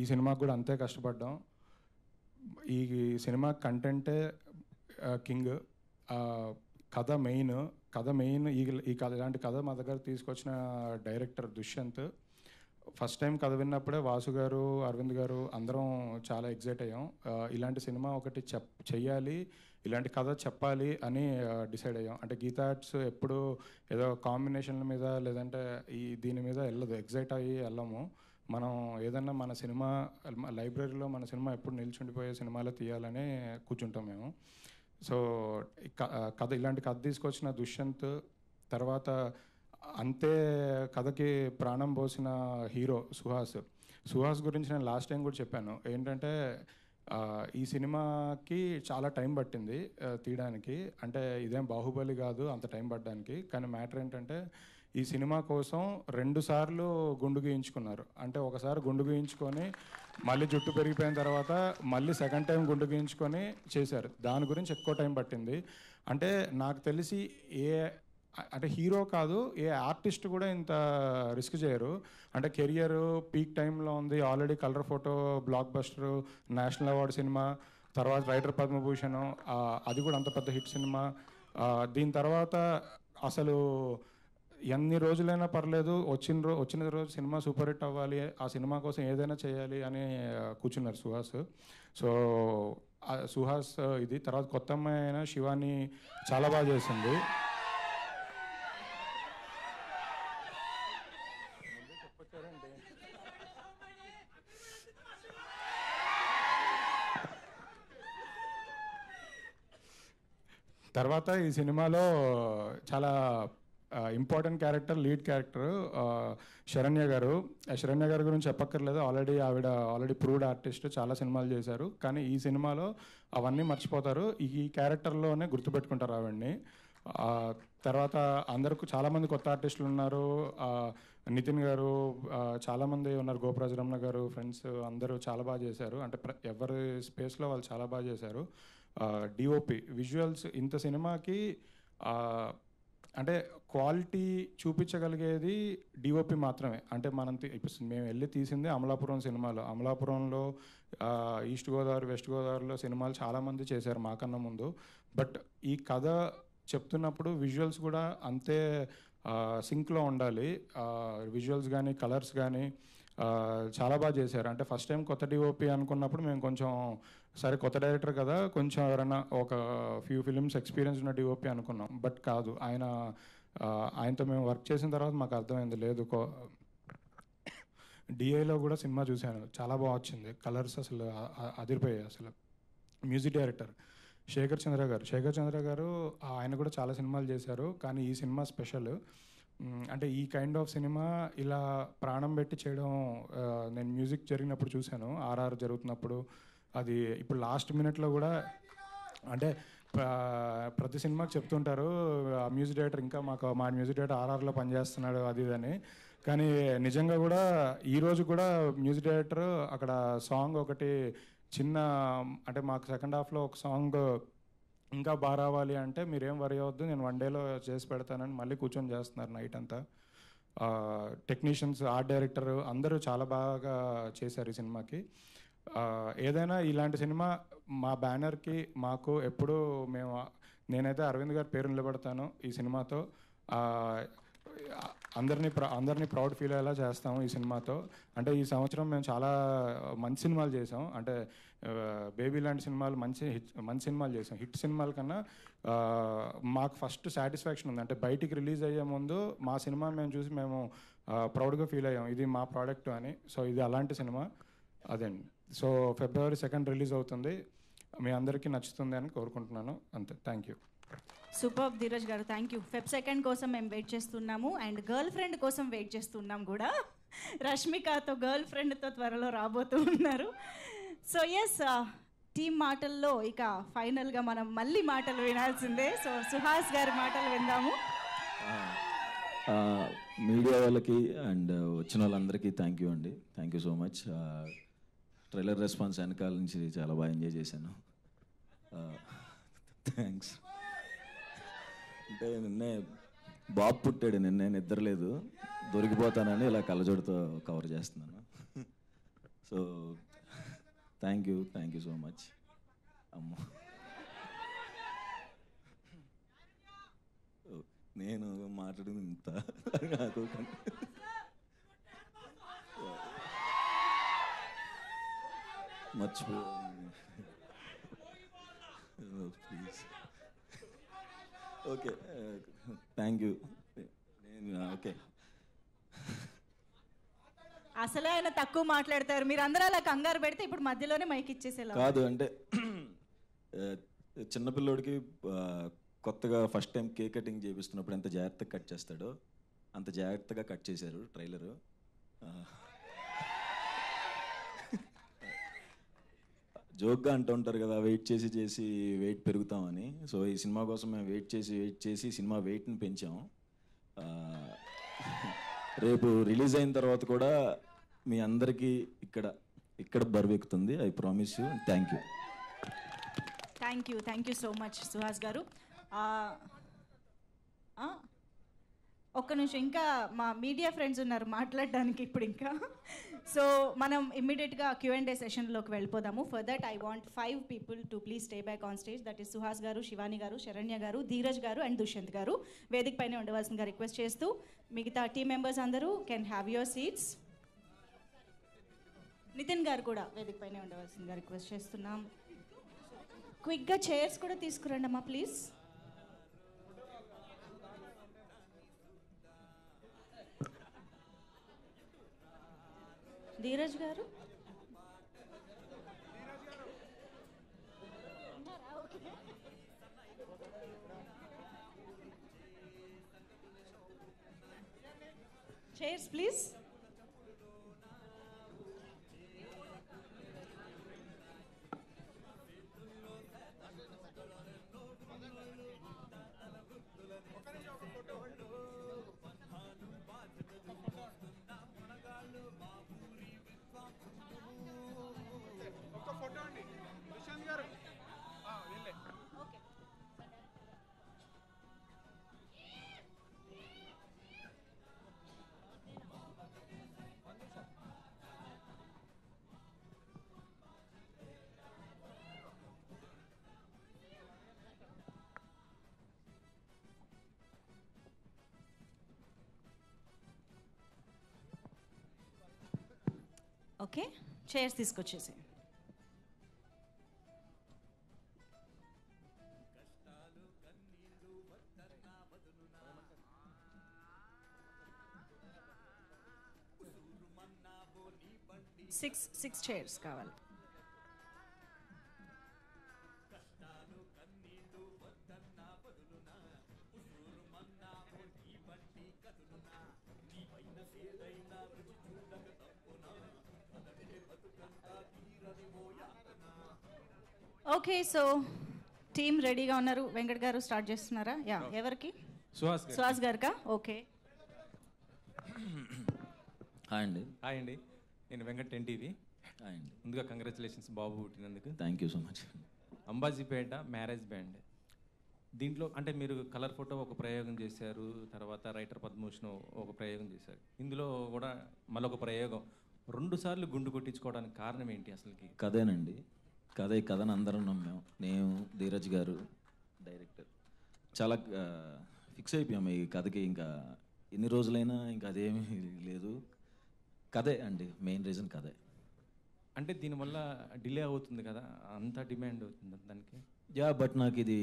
ఈ సినిమాకి కూడా అంతే కష్టపడ్డాం. ఈ సినిమా కంటెంటే కింగ్, కథ మెయిన్. ఈ కథ, ఇలాంటి కథ మా దగ్గర తీసుకొచ్చిన డైరెక్టర్ దుష్యంత్. ఫస్ట్ టైం కథ విన్నప్పుడే వాసు గారు, అరవింద్ గారు అందరం చాలా ఎగ్జైట్ అయ్యాం. ఇలాంటి సినిమా ఒకటి చెయ్యాలి, ఇలాంటి కథ చెప్పాలి అని డిసైడ్ అయ్యాం. అంటే గీతా ఆర్ట్స్ ఎప్పుడు ఏదో కాంబినేషన్ల మీద లేదంటే దీని మీద వెళ్ళదు, ఎగ్జైట్ అయ్యి వెళ్ళము. మనం ఏదన్నా మన సినిమా లైబ్రరీలో మన సినిమా ఎప్పుడు నిల్చుండిపోయే సినిమాలో తీయాలని కూర్చుంటాం మేము. సో ఇలాంటి కథ తీసుకొచ్చిన దుష్యంత్, తర్వాత అంతే కథకి ప్రాణం పోసిన హీరో సుహాస్ గురించి నేను లాస్ట్ టైం కూడా చెప్పాను. ఏంటంటే ఈ సినిమాకి చాలా టైం పట్టింది తీయడానికి. అంటే ఇదేం బాహుబలి కాదు అంత టైం పట్టడానికి. కానీ మ్యాటర్ ఏంటంటే ఈ సినిమా కోసం 2 సార్లు గుండు గీయించుకున్నారు. అంటే ఒకసారి గుండు గీయించుకొని మళ్ళీ జుట్టు పెరిగిపోయిన తర్వాత మళ్ళీ సెకండ్ టైం గుండు గీయించుకొని చేశారు. దాని గురించి ఎక్కువ టైం పట్టింది. అంటే నాకు తెలిసి అంటే హీరో కాదు, ఏ ఆర్టిస్ట్ కూడా ఇంత రిస్క్ చేయరు. అంటే కెరియర్ పీక్ టైంలో ఉంది, already colour photo block buster, national award cinema, తర్వాత రైటర్ పద్మభూషణ్, అది కూడా అంత పెద్ద హిట్ సినిమా. దీని తర్వాత అసలు ఎన్ని రోజులైనా పర్లేదు, వచ్చిన రోజు సినిమా సూపర్ హిట్ అవ్వాలి, ఆ సినిమా కోసం ఏదైనా చేయాలి అని కూర్చున్నారు సుహాస్. ఇది తర్వాత కొత్త అమ్మాయి అయిన శివాని చాలా బాగా చేసింది. తర్వాత ఈ సినిమాలో చాలా important character, lead character Saranya గారి గురించి చెప్పక్కర్లేదు. ఆల్రెడీ ప్రూవ్డ్ ఆర్టిస్ట్, చాలా సినిమాలు చేశారు. కానీ ఈ సినిమాలో అవన్నీ మర్చిపోతారు, ఈ క్యారెక్టర్లోనే గుర్తుపెట్టుకుంటారు ఆవిడ్ని. తర్వాత అందరికీ చాలామంది కొత్త ఆర్టిస్టులు ఉన్నారు. నితిన్ గారు, చాలామంది ఉన్నారు, గోపరాజు రమణ గారు, ఫ్రెండ్స్ అందరూ చాలా బాగా చేశారు. అంటే ఎవరి స్పేస్లో వాళ్ళు చాలా బాగా చేశారు. డిఓపి విజువల్స్ ఇంత సినిమాకి అంటే క్వాలిటీ చూపించగలిగేది డిఓపి మాత్రమే. అంటే ఇప్పుడు మేము వెళ్ళి తీసింది అమలాపురం సినిమాలో. అమలాపురంలో ఈస్ట్ గోదావరి, వెస్ట్ గోదావరిలో సినిమాలు చాలామంది చేశారు మాకన్నా ముందు. బట్ ఈ కథ చెప్తున్నప్పుడు విజువల్స్ కూడా అంతే సింక్లో ఉండాలి. విజువల్స్ కానీ కలర్స్ కానీ చాలా బాగా చేశారు. అంటే ఫస్ట్ టైం కొత్త డిఓపి అనుకున్నప్పుడు మేము కొంచెం సరే కొత్త డైరెక్టర్ కదా, కొంచెం ఎవరైనా ఒక ఫ్యూ ఫిలిమ్స్ ఎక్స్పీరియన్స్ ఉన్న డిఓపి అనుకున్నాం. బట్ కాదు, ఆయనతో మేము వర్క్ చేసిన తర్వాత మాకు అర్థమైంది లేదు. డిఐలో కూడా సినిమా చూశాను, చాలా బాగా వచ్చింది. కలర్స్ అసలు అదిరిపోయాయి. అసలు మ్యూజిక్ డైరెక్టర్ శేఖర్ చంద్ర గారు ఆయన కూడా చాలా సినిమాలు చేశారు, కానీ ఈ సినిమా స్పెషల్. అంటే ఈ కైండ్ ఆఫ్ సినిమా ఇలా ప్రాణం పెట్టి చేయడం నేను మ్యూజిక్ జరిగినప్పుడు చూశాను, ఆర్ఆర్ జరుగుతున్నప్పుడు. అది ఇప్పుడు లాస్ట్ మినిట్లో కూడా అంటే ప్రతి సినిమాకి చెప్తుంటారు ఆ మ్యూజిక్ డైరెక్టర్ ఇంకా మా మ్యూజిక్ డైరెక్టర్ ఆర్ఆర్లో పనిచేస్తున్నాడు అది ఇదని. కానీ నిజంగా కూడా ఈరోజు కూడా మ్యూజిక్ డైరెక్టర్ అక్కడ సాంగ్ ఒకటి చిన్న అంటే మాకు సెకండ్ హాఫ్లో ఒక సాంగ్ ఇంకా బాగా రావాలి అంటే మీరేం వరి అవ్వద్దు, నేను 1 డేలో చేసి పెడతానని మళ్ళీ కూర్చొని చేస్తున్నారు నైట్ అంతా. టెక్నీషియన్స్, ఆర్ట్ డైరెక్టర్ అందరూ చాలా బాగా చేశారు ఈ సినిమాకి. ఏదైనా ఇలాంటి సినిమా మా బ్యానర్కి మాకు ఎప్పుడూ నేనైతే అరవింద్ గారి పేరు నిలబెడతాను ఈ సినిమాతో. అందరినీ ప్రౌడ్ ఫీల్ అయ్యేలా చేస్తాము ఈ సినిమాతో. అంటే ఈ సంవత్సరం మేము చాలా మంచి సినిమాలు చేసాం. అంటే బేబీ లాంటి సినిమాలు మంచి సినిమాలు చేసాం. హిట్ సినిమాల కన్నా మాకు ఫస్ట్ సాటిస్ఫాక్షన్ ఉంది. అంటే బయటికి రిలీజ్ అయ్యే ముందు మా సినిమా మేము చూసి మేము ప్రౌడ్గా ఫీల్ అయ్యాం, ఇది మా ప్రోడక్ట్ అని. సో ఇది అలాంటి సినిమా అదండి. సో February 2nd రిలీజ్ అవుతుంది. మీ అందరికీ నచ్చుతుంది అని కోరుకుంటున్నాను. అంతే, థ్యాంక్ యూ. సూపర్ ధీరజ్ గారు, థ్యాంక్ యూ. Feb 2nd కోసం మేము వెయిట్ చేస్తున్నాము అండ్ గర్ల్ ఫ్రెండ్ కోసం వెయిట్ చేస్తున్నాం కూడా. రష్మికతో గర్ల్ ఫ్రెండ్తో త్వరలో రాబోతూ ఉన్నారు. సో ఎస్, టీం మాటల్లో ఇక ఫైనల్గా మనం మళ్ళీ మాటలు వినాల్సిందే. సో సుహాస్ గారి మాటలు విందాము. మీడియా వాళ్ళకి అండ్ వచ్చిన వాళ్ళందరికీ థ్యాంక్ యూ అండి. Thank you so much. Trailer response వెనకాల నుంచి చాలా బాగా ఎంజాయ్ చేశాను. థ్యాంక్స్. అంటే నిన్నే బాబు పుట్టాడు, నిన్నే నిద్రలేదు, దొరికిపోతానని ఇలా కళ్ళజోడుతో కవర్ చేస్తున్నాను. So thank you so much. అమ్మ, నేను మాట్లాడింది ఇంత నాకు మర్చిపో please. Okay, thank you. Okay, అసలే ఆయన తక్కువ మాట్లాడతారు, మీరు అందరూ అలా కంగారు పెడితే ఇప్పుడు మధ్యలోనే మైక్ ఇచ్చేసేలా. కాదు అంటే చిన్నపిల్లోడికి కొత్తగా ఫస్ట్ టైం కేక్ కటింగ్ చేపిస్తున్నప్పుడు ఎంత జాగ్రత్తగా కట్ చేస్తాడో అంత జాగ్రత్తగా కట్ చేశారు ట్రైలరు. జోక్గా అంటూ ఉంటారు కదా, వెయిట్ చేసి వెయిట్ పెరుగుతామని. సో ఈ సినిమా కోసం మేము వెయిట్ చేసి సినిమా వెయిట్ని పెంచాము. రేపు రిలీజ్ అయిన తర్వాత కూడా మీ అందరికీ ఇక్కడ బరువెక్కుతుంది. I promise you. Thank you. Thank you so much Suhas garu. ఒక్క నిమిషం, ఇంకా మా మీడియా ఫ్రెండ్స్ ఉన్నారు మాట్లాడడానికి ఇప్పుడు ఇంకా. సో మనం ఇమ్మీడియట్గా Q&A సెషన్లోకి వెళ్ళిపోదాము. For that I want 5 people to please stay back on stage. That is Suhas గారు, శివాని గారు, శరణ్య గారు, ధీరజ్ గారు అండ్ దుష్యంత్ గారు. వేదిక పైన ఉండవలసిందిగా రిక్వెస్ట్ చేస్తూ మిగతా టీం మెంబర్స్ అందరూ can have your seats. Nitin గారు కూడా వేదిక పైన ఉండవలసిందిగా రిక్వెస్ట్ చేస్తున్నాం. క్విక్గా చైర్స్ కూడా తీసుకురండి అమ్మా ప్లీజ్. ధీరజ్ గారు, చైర్స్ ప్లీజ్. ఓకే, చైర్స్ తీసుకొచ్చేసి. సిక్స్ చైర్స్ కావాలి. ఓకే, సో టీమ్ రెడీగా ఉన్నారు. వెంకట్ గారు స్టార్ట్ చేస్తున్నారా? యా, ఎవరికి? సుహాస్ గారికా? ఓకే. హాయ్ అండి. హాయ్ అండి, నేను వెంకట్ ఎన్టీవీ. హాయ్ అండి. ముందుగా కంగ్రాచులేషన్స్ బాబు పుట్టినందుకు. Thank you so much. Ambajipeta marriage band, దీంట్లో అంటే మీరు కలర్ ఫోటో ఒక ప్రయోగం చేశారు, తర్వాత రైటర్ పద్మభూషణ్ ఒక ప్రయోగం చేశారు. ఇందులో కూడా మళ్ళొక ప్రయోగం, 2 సార్లు గుండు కొట్టించుకోవడానికి కారణం ఏంటి అసలుకి? కథేనండి. ఈ కథను అందరం నమ్మాం. నేను, ధీరజ్ గారు డైరెక్టర్ చాలా ఫిక్స్ అయిపోయాము ఈ కథకి. ఇంకా ఎన్ని రోజులైనా ఇంకా అదేమీ లేదు. కథే అండి, మెయిన్ రీజన్ కథే. అంటే దీనివల్ల డిలే అవుతుంది కదా, అంత డిమాండ్ అవుతుంది దానికి? బట్ నాకు ఇది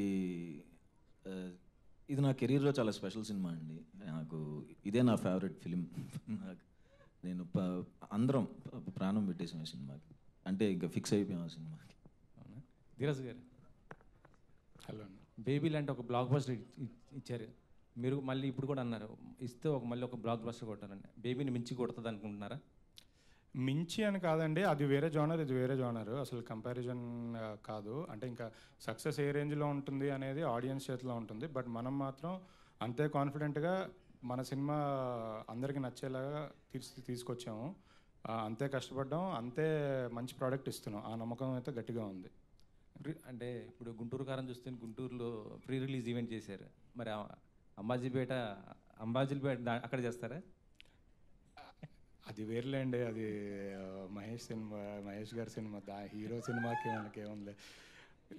నా కెరీర్లో చాలా స్పెషల్ సినిమా అండి. నాకు ఇదే నా ఫేవరెట్ ఫిలిం. నాకు నేను అందరం ప్రాణం పెట్టేసాం ఈ సినిమాకి. అంటే ఇంకా ఫిక్స్ అయిపోయాం ఆ సినిమాకి. ధీరజ్ గారు, హలో. బేబీ లాంటి ఒక బ్లాక్ బస్టర్ ఇచ్చారు మీరు, మళ్ళీ ఇప్పుడు కూడా అన్నారు ఇస్తే మళ్ళీ ఒక బ్లాక్ బస్టర్ కొట్టారండి. బేబీని మించి కొడుతుంది అనుకుంటున్నారా? మించి అని కాదండి, అది వేరే జోనర్, ఇది వేరే జోనర్, అసలు కంపారిజన్ కాదు. అంటే ఇంకా సక్సెస్ ఏ రేంజ్లో ఉంటుంది అనేది ఆడియన్స్ చేతిలో ఉంటుంది. బట్ మనం మాత్రం అంతే కాన్ఫిడెంట్గా మన సినిమా అందరికీ నచ్చేలాగా తీసుకొచ్చాము. అంతే కష్టపడ్డాం, అంతే మంచి ప్రోడక్ట్ ఇస్తున్నాం. ఆ నమ్మకం అయితే గట్టిగా ఉంది. అంటే ఇప్పుడు గుంటూరు కారం చూస్తే గుంటూరులో ప్రీ రిలీజ్ ఈవెంట్ చేశారు, మరి అంబాజీపేట అక్కడ చేస్తారా? అది వేర్లేండి, అది మహేష్ గారి సినిమా, హీరో సినిమాకి మనకి ఏముంది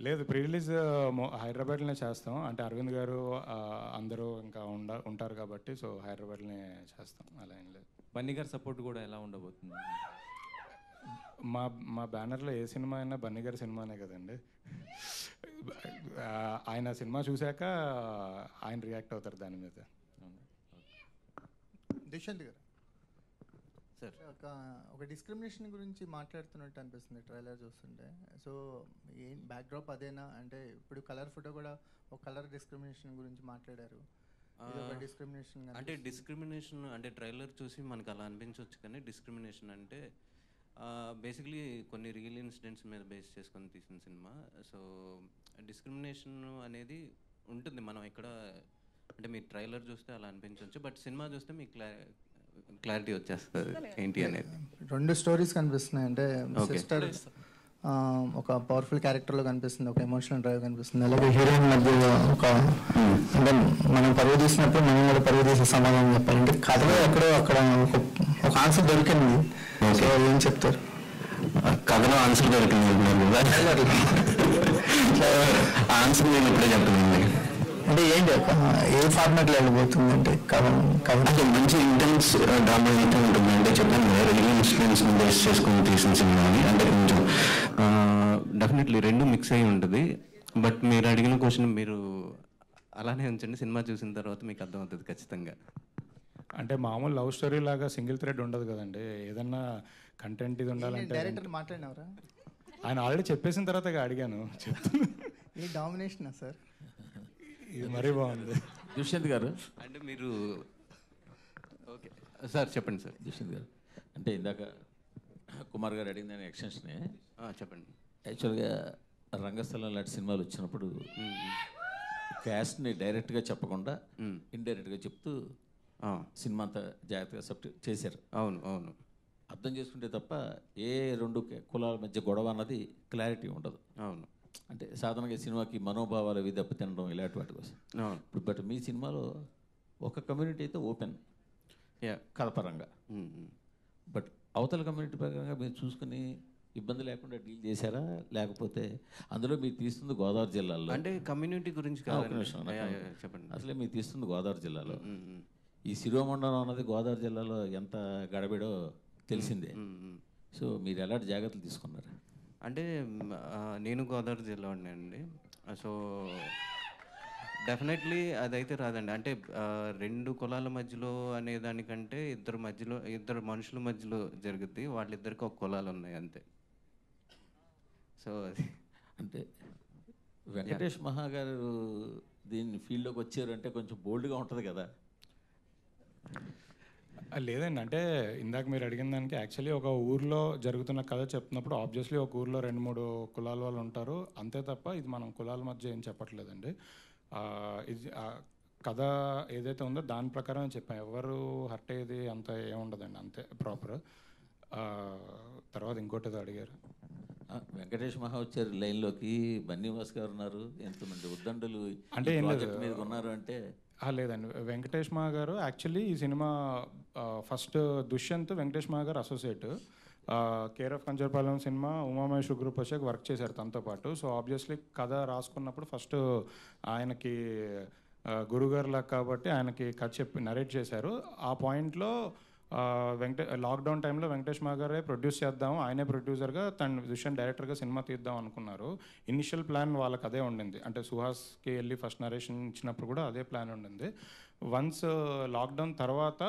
లేదు. ప్రీ రిలీజ్ హైదరాబాద్లోనే చేస్తాం. అంటే అరవింద్ గారు అందరూ ఇంకా ఉంటారు కాబట్టి, సో హైదరాబాద్లోనే చేస్తాం. అలా ఏం లేదు. బన్నీ గారి సపోర్ట్ కూడా ఎలా ఉండబోతుంది? మా బ్యానర్లో ఏ సినిమా అయినా బన్నీ గారి సినిమానే కదండి. ఆయన సినిమా చూశాక ఆయన రియాక్ట్ అవుతారు దాని మీద. దుష్యంత్ గారు సార్, ఒక డిస్క్రిమినేషన్ గురించి మాట్లాడుతున్నట్టు అనిపిస్తుంది ట్రైలర్ చూస్తుంటే. సో ఏం బ్యాక్డ్రాప్ అదేనా? అంటే ఇప్పుడు కలర్ ఫోటో కూడా ఒక కలర్ డిస్క్రిమినేషన్ గురించి మాట్లాడారు. డిస్క్రిమినేషన్ అంటే డిస్క్రిమినేషన్ అంటే ట్రైలర్ చూసి మనకు అలా అనిపించవచ్చు, కానీ డిస్క్రిమినేషన్ అంటే బేసిక్లీ కొన్ని రియల్ ఇన్సిడెంట్స్ మీద బేస్ చేసుకొని తీసిన సినిమా. సో డిస్క్రిమినేషన్ అనేది ఉంటుంది. మనం ఇక్కడ అంటే మీ ట్రైలర్ చూస్తే అలా అనిపించవచ్చు, బట్ సినిమా చూస్తే మీకు క్లారిటీ వచ్చేస్తుంది ఏంటి అనేది. 2 స్టోరీస్ కనిపిస్తున్నాయి. అంటే సిస్టర్ ఒక పవర్ఫుల్ క్యారెక్టర్లో కనిపిస్తుంది, ఒక ఎమోషనల్ డ్రైవ్ కనిపిస్తుంది. అలాగే హీరోయిన్ మధ్య ఒక అంటే మనం పరువు తీసినప్పుడు మనం కూడా పరువు తీసే సమాధానం చెప్పాలంటే కథలో ఎక్కడో అక్కడ ఒక ఆన్సర్ దొరికింది. సో ఏం చెప్తారు? కథలో ఆన్సర్ దొరికింది ఆన్సర్ నేను ఇప్పుడే చెప్తున్నాను. అంటే ఏంటి ఏ ఫార్మాట్లో వెళ్ళిపోతుంది? అంటే అంటే మంచి ఇంటెన్స్ డ్రామా అయితే ఉంటుంది. అంటే చెప్పాను రియల్ ఇన్సిడెంట్స్ బేస్ చేసుకుని తీసిన సినిమా అని. అంటే కొంచెం డెఫినెట్లీ 2 మిక్స్ అయి ఉంటుంది. బట్ మీరు అడిగిన క్వశ్చన్ మీరు అలానే ఉంచండి, సినిమా చూసిన తర్వాత మీకు అర్థమవుతుంది ఖచ్చితంగా. అంటే మామూలు లవ్ స్టోరీ లాగా సింగిల్ థ్రెడ్ ఉండదు కదండి. ఏదన్నా కంటెంట్ ఇది ఉండాలంటే డైరెక్టర్ మాట్లాడినవరా? ఆయన ఆల్రెడీ చెప్పేసిన తర్వాత అడిగాను. ఈ డామినేషనా సార్? ఇది మరీ బాగుంది. దుష్యంత్ గారు, అంటే మీరు ఓకే సార్ చెప్పండి సార్. దుష్యంత్ గారు, అంటే ఇందాక కుమార్ గారు అడిగిన దాని ఎక్స్టెన్షనే చెప్పండి. యాక్చువల్గా రంగస్థలం లాంటి సినిమాలు వచ్చినప్పుడు క్యాస్ట్ని డైరెక్ట్గా చెప్పకుండా ఇండైరెక్ట్గా చెప్తూ సినిమా అంతా జాగ్రత్తగా సబ్జెక్ట్ చేశారు. అవును అవును, అర్థం చేసుకుంటే తప్ప ఏ 2 కులాల మధ్య గొడవ అన్నది క్లారిటీ ఉండదు. అవును, అంటే సాధారణంగా సినిమాకి మనోభావాలు అవి దెబ్బతినడం ఇలాంటి వాటి కోసం. ఇప్పుడు బట్ మీ సినిమాలో ఒక కమ్యూనిటీ అయితే ఓపెన్ కథపరంగా, బట్ అవతల కమ్యూనిటీ పరంగా మీరు చూసుకుని ఇబ్బంది లేకుండా డీల్ చేశారా? లేకపోతే అందులో మీరు తీస్తుంది గోదావరి జిల్లాలో, అంటే కమ్యూనిటీ గురించి చెప్పండి. అసలే మీరు తీస్తుంది గోదావరి జిల్లాలో, ఈ శిరోమండలం అన్నది గోదావరి జిల్లాలో ఎంత గడబిడో తెలిసిందే. సో మీరు ఎలాంటి జాగ్రత్తలు తీసుకున్నారు? అంటే నేను గోదావరి జిల్లా అండి. సో డెఫినెట్లీ అదైతే రాదండి. అంటే రెండు కులాల మధ్యలో అనే దానికంటే ఇద్దరు మనుషుల మధ్యలో జరుగుద్ది. వాళ్ళిద్దరికి ఒక కులాలు ఉన్నాయి అంతే. సో అది అంటే వెంకటేష్ మహా గారు దీన్ని ఫీల్డ్లోకి వచ్చారు అంటే కొంచెం బోల్డ్గా ఉంటుంది కదా? లేదండి, అంటే ఇందాక మీరు అడిగిన దానికి యాక్చువల్లీ ఒక ఊర్లో జరుగుతున్న కథ చెప్తున్నప్పుడు ఆబ్వియస్లీ ఒక ఊర్లో 2-3 కులాల వాళ్ళు ఉంటారు అంతే తప్ప ఇది మనం కులాల మధ్య ఏం చెప్పట్లేదండి. ఇది కథ ఏదైతే ఉందో దాని ప్రకారం చెప్పాం. ఎవరు హర్ట్ అయ్యేది అంత ఏముండదండి, అంతే ప్రాపర్. తర్వాత ఇంకోటి అడిగారు. వెంకటేష్ మహా వచ్చారు లైన్లోకి, బన్నీవాస్ గారు ఉన్నారు, ఎంతమంది ఉద్దండులు అంటే మీద ఉన్నారు అంటే లేదండి. వెంకటేష్ మహా గారు యాక్చువల్లీ ఈ సినిమా ఫస్ట్ దుష్యంత్ వెంకటేష్ మహా గారు associate. Care of Kancharapalem cinema Umamaheswara group వచ్చాక వర్క్ చేశారు తనతో పాటు. సో ఆబ్వియస్లీ కథ రాసుకున్నప్పుడు ఫస్ట్ ఆయనకి గురుగారులా కాబట్టి ఆయనకి కథ చెప్పి నరేట్ చేశారు. ఆ పాయింట్లో లాక్డౌన్ టైంలో వెంకటేష్ మహా గారే ప్రొడ్యూస్ చేద్దాం, ఆయనే ప్రొడ్యూసర్గా తన దుష్యంత్ డైరెక్టర్గా సినిమా తీద్దాం అనుకున్నారు. ఇనిషియల్ ప్లాన్ వాళ్ళకి అదే ఉండింది. అంటే సుహాస్కి వెళ్ళి ఫస్ట్ నరేషన్ ఇచ్చినప్పుడు కూడా అదే ప్లాన్ ఉండింది. వన్స్ లాక్డౌన్ తర్వాత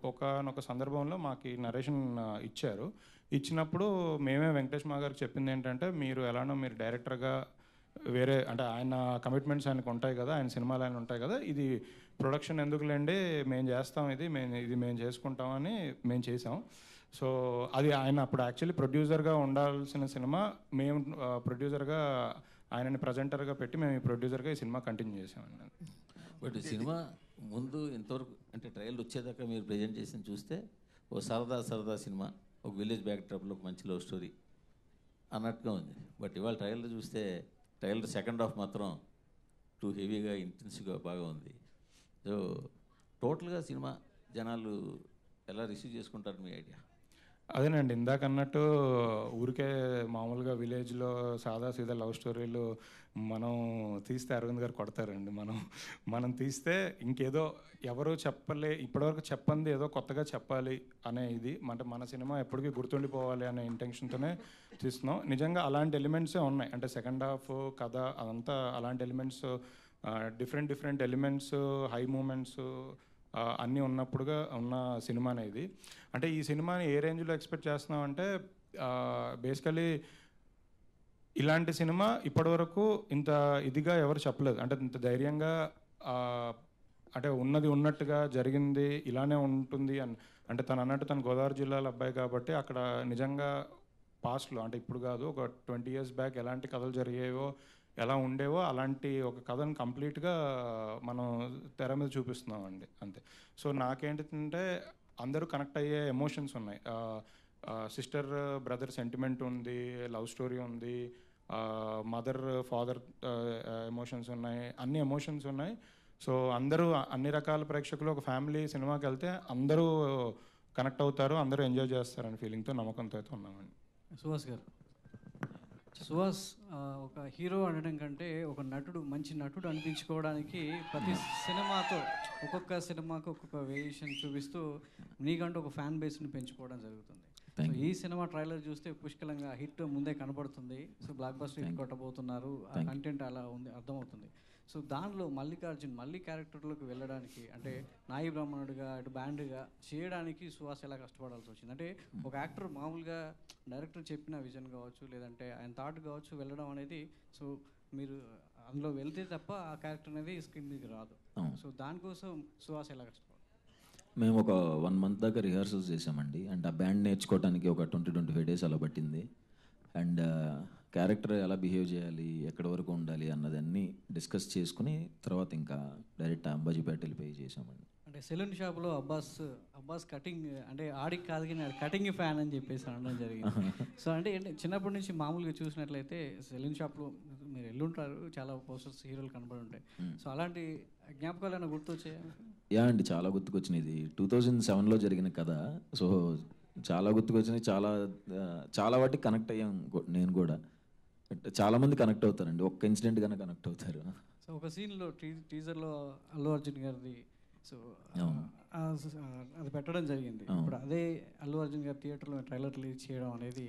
ఒకనొక సందర్భంలో మాకు ఈ నరేషన్ ఇచ్చారు. ఇచ్చినప్పుడు మేమే వెంకటేష్ మహా గారికి చెప్పింది ఏంటంటే, మీరు ఎలానో మీరు డైరెక్టర్గా వేరే అంటే ఆయన కమిట్మెంట్స్ ఆయనకు ఉంటాయి కదా, ఆయన సినిమాలు ఆయన ఉంటాయి కదా, ఇది ప్రొడక్షన్ ఎందుకులేండి మేము చేస్తాం, ఇది మేము చేసుకుంటామని మేము చేసాం. సో అది ఆయన అప్పుడు యాక్చువల్లీ ప్రొడ్యూసర్గా ఉండాల్సిన సినిమా మేము ప్రొడ్యూసర్గా ఆయనని ప్రజెంటర్గా పెట్టి మేము ఈ ప్రొడ్యూసర్గా ఈ సినిమా కంటిన్యూ చేసామండి. బట్ సినిమా ముందు ఇంతవరకు అంటే ట్రయల్ వచ్చేదాకా మీరు ప్రజెంట్ చేసిన చూస్తే ఓ సరదా సినిమా, ఒక విలేజ్ బ్యాక్ డ్రాప్లో ఒక మంచి లవ్ స్టోరీ అన్నట్టుగా ఉంది. బట్ ఇవాళ ట్రయల్ చూస్తే ట్రయల్ సెకండ్ హాఫ్ మాత్రం టూ హెవీగా ఇంటెన్సివ్గా బాగా ఉంది. సో టోటల్గా సినిమా జనాలు ఎలా రిసీవ్ చేసుకుంటారు మీ ఐడియా? అదేనండి, ఇందాక అన్నట్టు ఊరికే మామూలుగా విలేజ్లో సీదా లవ్ స్టోరీలు మనం తీస్తే అరవింద్ గారు కొడతారండి. మనం తీస్తే ఇంకేదో ఎవరు ఇప్పటివరకు చెప్పంది ఏదో కొత్తగా చెప్పాలి అనే ఇది అంటే మన సినిమా ఎప్పటికీ గుర్తుండిపోవాలి అనే ఇంటెన్షన్తోనే తీస్తున్నాం. నిజంగా అలాంటి ఎలిమెంట్సే ఉన్నాయి. అంటే సెకండ్ హాఫ్ కథ అదంతా అలాంటి elements, different elements, high moments అన్నీ ఉన్నప్పుడుగా ఉన్న సినిమానే ఇది. అంటే ఈ సినిమాని ఏ రేంజ్లో ఎక్స్పెక్ట్ చేస్తున్నాం అంటే, బేసికలీ ఇలాంటి సినిమా ఇప్పటివరకు ఇంత ఇదిగా ఎవరు చెప్పలేదు. అంటే ఇంత ధైర్యంగా అంటే ఉన్నది ఉన్నట్టుగా జరిగింది ఇలానే ఉంటుంది అని. అంటే తను అన్నట్టు తను గోదావరి జిల్లాల అబ్బాయి కాబట్టి అక్కడ నిజంగా పాస్ట్లో అంటే ఇప్పుడు కాదు, ఒక 20 years బ్యాక్ ఎలాంటి కథలు జరిగేవో ఎలా ఉండేవో అలాంటి ఒక కథను కంప్లీట్గా మనం తెర మీద చూపిస్తున్నామండి అంతే. సో నాకేంటంటే అందరూ కనెక్ట్ అయ్యే ఎమోషన్స్ ఉన్నాయి. సిస్టర్ బ్రదర్ సెంటిమెంట్ ఉంది, లవ్ స్టోరీ ఉంది, మదర్ ఫాదర్ ఎమోషన్స్ ఉన్నాయి, అన్ని ఎమోషన్స్ ఉన్నాయి. సో అందరూ అన్ని రకాల ప్రేక్షకులు ఒక ఫ్యామిలీ సినిమాకి వెళ్తే అందరూ కనెక్ట్ అవుతారు, అందరూ ఎంజాయ్ చేస్తారని ఫీలింగ్తో నమ్మకంతో అయితే ఉన్నామండి. సుహాస్ గారు, సుహాస్ ఒక హీరో అనడం కంటే ఒక మంచి నటుడు అనిపించుకోవడానికి ప్రతి సినిమాతో ఒక్కొక్క సినిమాకు ఒక్కొక్క వేరియేషన్ చూపిస్తూ నీకంటూ ఒక ఫ్యాన్ బేస్ని పెంచుకోవడం జరుగుతుంది. సో ఈ సినిమా ట్రైలర్ చూస్తే పుష్కలంగా హిట్ ముందే కనపడుతుంది. సో బ్లాక్ బస్టర్ హిట్ కొట్టబోతున్నారు, ఆ కంటెంట్ అలా ఉంది అర్థమవుతుంది. సో దానిలో మల్లికార్జున్ మళ్ళీ క్యారెక్టర్లోకి వెళ్ళడానికి అంటే నాయి బ్రాహ్మణుడిగా అటు బ్యాండ్గా చేయడానికి సుహాస్ ఎలా కష్టపడాల్సి వచ్చింది? అంటే ఒక యాక్టర్ మామూలుగా డైరెక్టర్ చెప్పిన విజన్ కావచ్చు లేదంటే ఆయన థాట్ కావచ్చు వెళ్ళడం అనేది, సో మీరు అందులో వెళ్తే తప్ప ఆ క్యారెక్టర్ అనేది స్క్రీన్ మీదకి రాదు. సో దానికోసం సుహాస్ ఎలా కష్టపడాలి? మేము ఒక 1 month దాకా రిహార్సల్స్ చేసామండి. అండ్ ఆ బ్యాండ్ నేర్చుకోవడానికి ఒక 20-25 days అలా పట్టింది. అండ్ క్యారెక్టర్ ఎలా బిహేవ్ చేయాలి, ఎక్కడి వరకు ఉండాలి అన్నదన్నీ డిస్కస్ చేసుకుని తర్వాత ఇంకా డైరెక్ట్ అంబాజీపేట వెళ్ళిపోయి చేసామండి. అంటే సెలూన్ షాప్లో అబ్బాస్ కటింగ్ అంటే ఆడికి కాదు కానీ కటింగ్ ఫ్యాన్ అని చెప్పేసి అనడం జరిగింది. సో అంటే చిన్నప్పటి నుంచి మామూలుగా చూసినట్లయితే సెలూన్ షాప్లో మీరు వెళ్ళుంటారు, చాలా పోస్టర్స్ హీరోలు కనబడి ఉంటాయి. సో అలాంటి జ్ఞాపకాలు ఏమైనా గుర్తొచ్చాయా? యా అండి, చాలా గుర్తుకొచ్చినాయి. 2007లో జరిగిన కథ. సో చాలా గుర్తుకొచ్చినాయి, చాలా వాటికి కనెక్ట్ అయ్యాం నేను కూడా. చాలామంది కనెక్ట్ అవుతారండి, ఒక్క ఇన్సిడెంట్ గానే కనెక్ట్ అవుతారు. సో ఒక సీన్లో టీజర్లో అల్లు అర్జున్ గారిది సో అది పెట్టడం జరిగింది. అవును. ఇప్పుడు అదే అల్లు అర్జున్ గారి థియేటర్లో ట్రైలర్ రిలీజ్ చేయడం అనేది,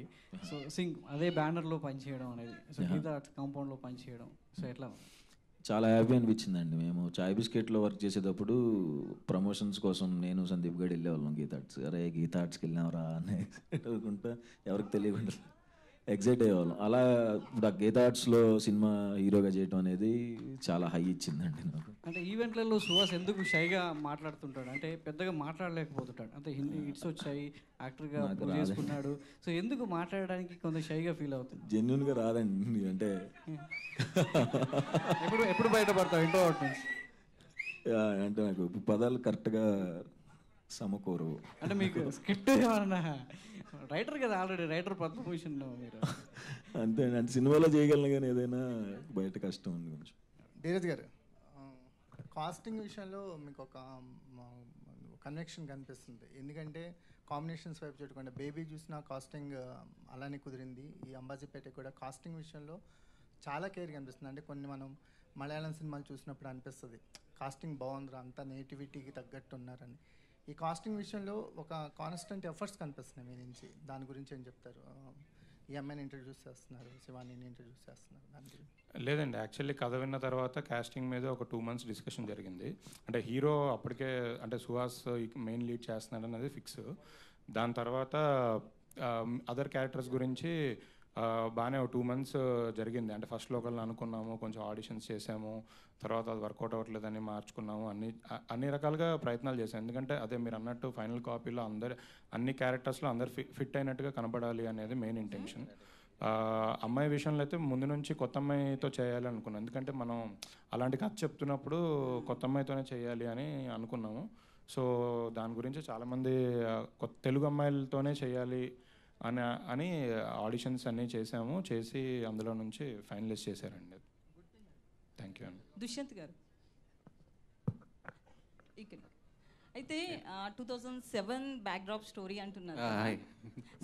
సో అదే బ్యానర్లో పనిచేయడం అనేది, సో గీత ఆర్ట్స్ కాంపౌండ్లో పనిచేయడం, సో ఎట్లా చాలా హ్యాపీ అనిపించిందండి. మేము చాయ్ బిస్కెట్లో వర్క్ చేసేటప్పుడు ప్రమోషన్స్ కోసం నేను సందీప్ గడ్ వెళ్ళేవాళ్ళం గీత ఆర్ట్స్. అరే గీత ఆర్ట్స్కి వెళ్ళాంరా అని అనుకుంటా, ఎవరికి తెలియకుండా ఎగ్జైట్ అయ్యేవాళ్ళం. అలా ఇప్పుడు ఆ గీత ఆర్ట్స్లో సినిమా హీరోగా చేయడం అనేది చాలా హై ఇచ్చిందండి నాకు. అంటే ఈవెంట్లలో సుహాస్ ఎందుకు షైగా మాట్లాడుతుంటాడు, అంటే పెద్దగా మాట్లాడలేకపోతుంటాడు, అంటే హిందీ హిట్స్ వచ్చాయి, యాక్టర్గా నాకు ప్రూవ్ చేసుకున్నాడు, సో ఎందుకు మాట్లాడడానికి కొంత షైగా ఫీల్ అవుతుంది? జెన్యున్గా రాదండి. అంటే ఎప్పుడు బయటపడతావు ఇంట్రోవర్ట్ నుంచి? అంటే నాకు పదాలు కరెక్ట్గా సమకూరు. అంటే మీకు స్క్రిప్ట్ ఏమన్నా రైటర్ కదా, ఆల్రెడీ రైటర్ పద్మభూషణ్ మీరు. అంతే అంటే సినిమాలో చేయగలను కానీ ఏదైనా బయట కష్టం ఉంది కొంచెం. ధీరజ్ గారు, కాస్టింగ్ విషయంలో మీకు ఒక కన్వెక్షన్ కనిపిస్తుంది. ఎందుకంటే కాంబినేషన్స్ వైపు చూడకుండా బేబీ చూసిన కాస్టింగ్ అలానే కుదిరింది. ఈ అంబాజీపేట కూడా కాస్టింగ్ విషయంలో చాలా కేర్ కనిపిస్తుంది. అంటే కొన్ని మనం మలయాళం సినిమాలు చూసినప్పుడు అనిపిస్తుంది కాస్టింగ్ బాగుందిరా, అంతా నేటివిటీకి తగ్గట్టు ఉన్నారని. ఈ కాస్టింగ్ విషయంలో ఒక కాన్స్టెంట్ ఎఫర్ట్స్ కనిపిస్తున్నాయి మీ నుంచి. దాని గురించి ఏం చెప్తారు? ఈ అమ్మాయిని ఇంట్రడ్యూస్ చేస్తున్నారు, శివానీని ఇంట్రడ్యూస్ చేస్తున్నారు, దాని గురించి. లేదండి, యాక్చువల్లీ కథ విన్న తర్వాత కాస్టింగ్ మీద ఒక 2 months డిస్కషన్ జరిగింది. అంటే హీరో అప్పటికే అంటే సుహాస్ మెయిన్ లీడ్ చేస్తున్నాడు అనేది ఫిక్స్. దాని తర్వాత అదర్ క్యారెక్టర్స్ గురించి బాగానే ఒక 2 months జరిగింది. అంటే ఫస్ట్ లోకల్ని అనుకున్నాము, కొంచెం ఆడిషన్స్ చేసాము, తర్వాత అది వర్కౌట్ అవ్వట్లేదని మార్చుకున్నాము, అన్ని రకాలుగా ప్రయత్నాలు చేశాము. ఎందుకంటే అదే మీరు అన్నట్టు ఫైనల్ కాపీలో అన్ని క్యారెక్టర్స్లో అందరు ఫిట్ అయినట్టుగా కనబడాలి అనేది మెయిన్ ఇంటెన్షన్. అమ్మాయి విషయంలో అయితే ముందు నుంచి కొత్త అమ్మాయితో చేయాలి అనుకున్నాం. ఎందుకంటే మనం అలాంటి కథ చెప్తున్నప్పుడు కొత్త అమ్మాయితోనే చేయాలి అని అనుకున్నాము. సో దాని గురించి చాలామంది తెలుగు అమ్మాయిలతోనే చేయాలి అని ఆడిషన్స్ అన్నీ చేసి అందులో నుంచి ఫైనలైజ్ చేశారండి. థ్యాంక్ యూ అండి. దుష్యంత్ గారు, అయితే 2007 బ్యాక్డ్రాప్ స్టోరీ అంటున్నారు.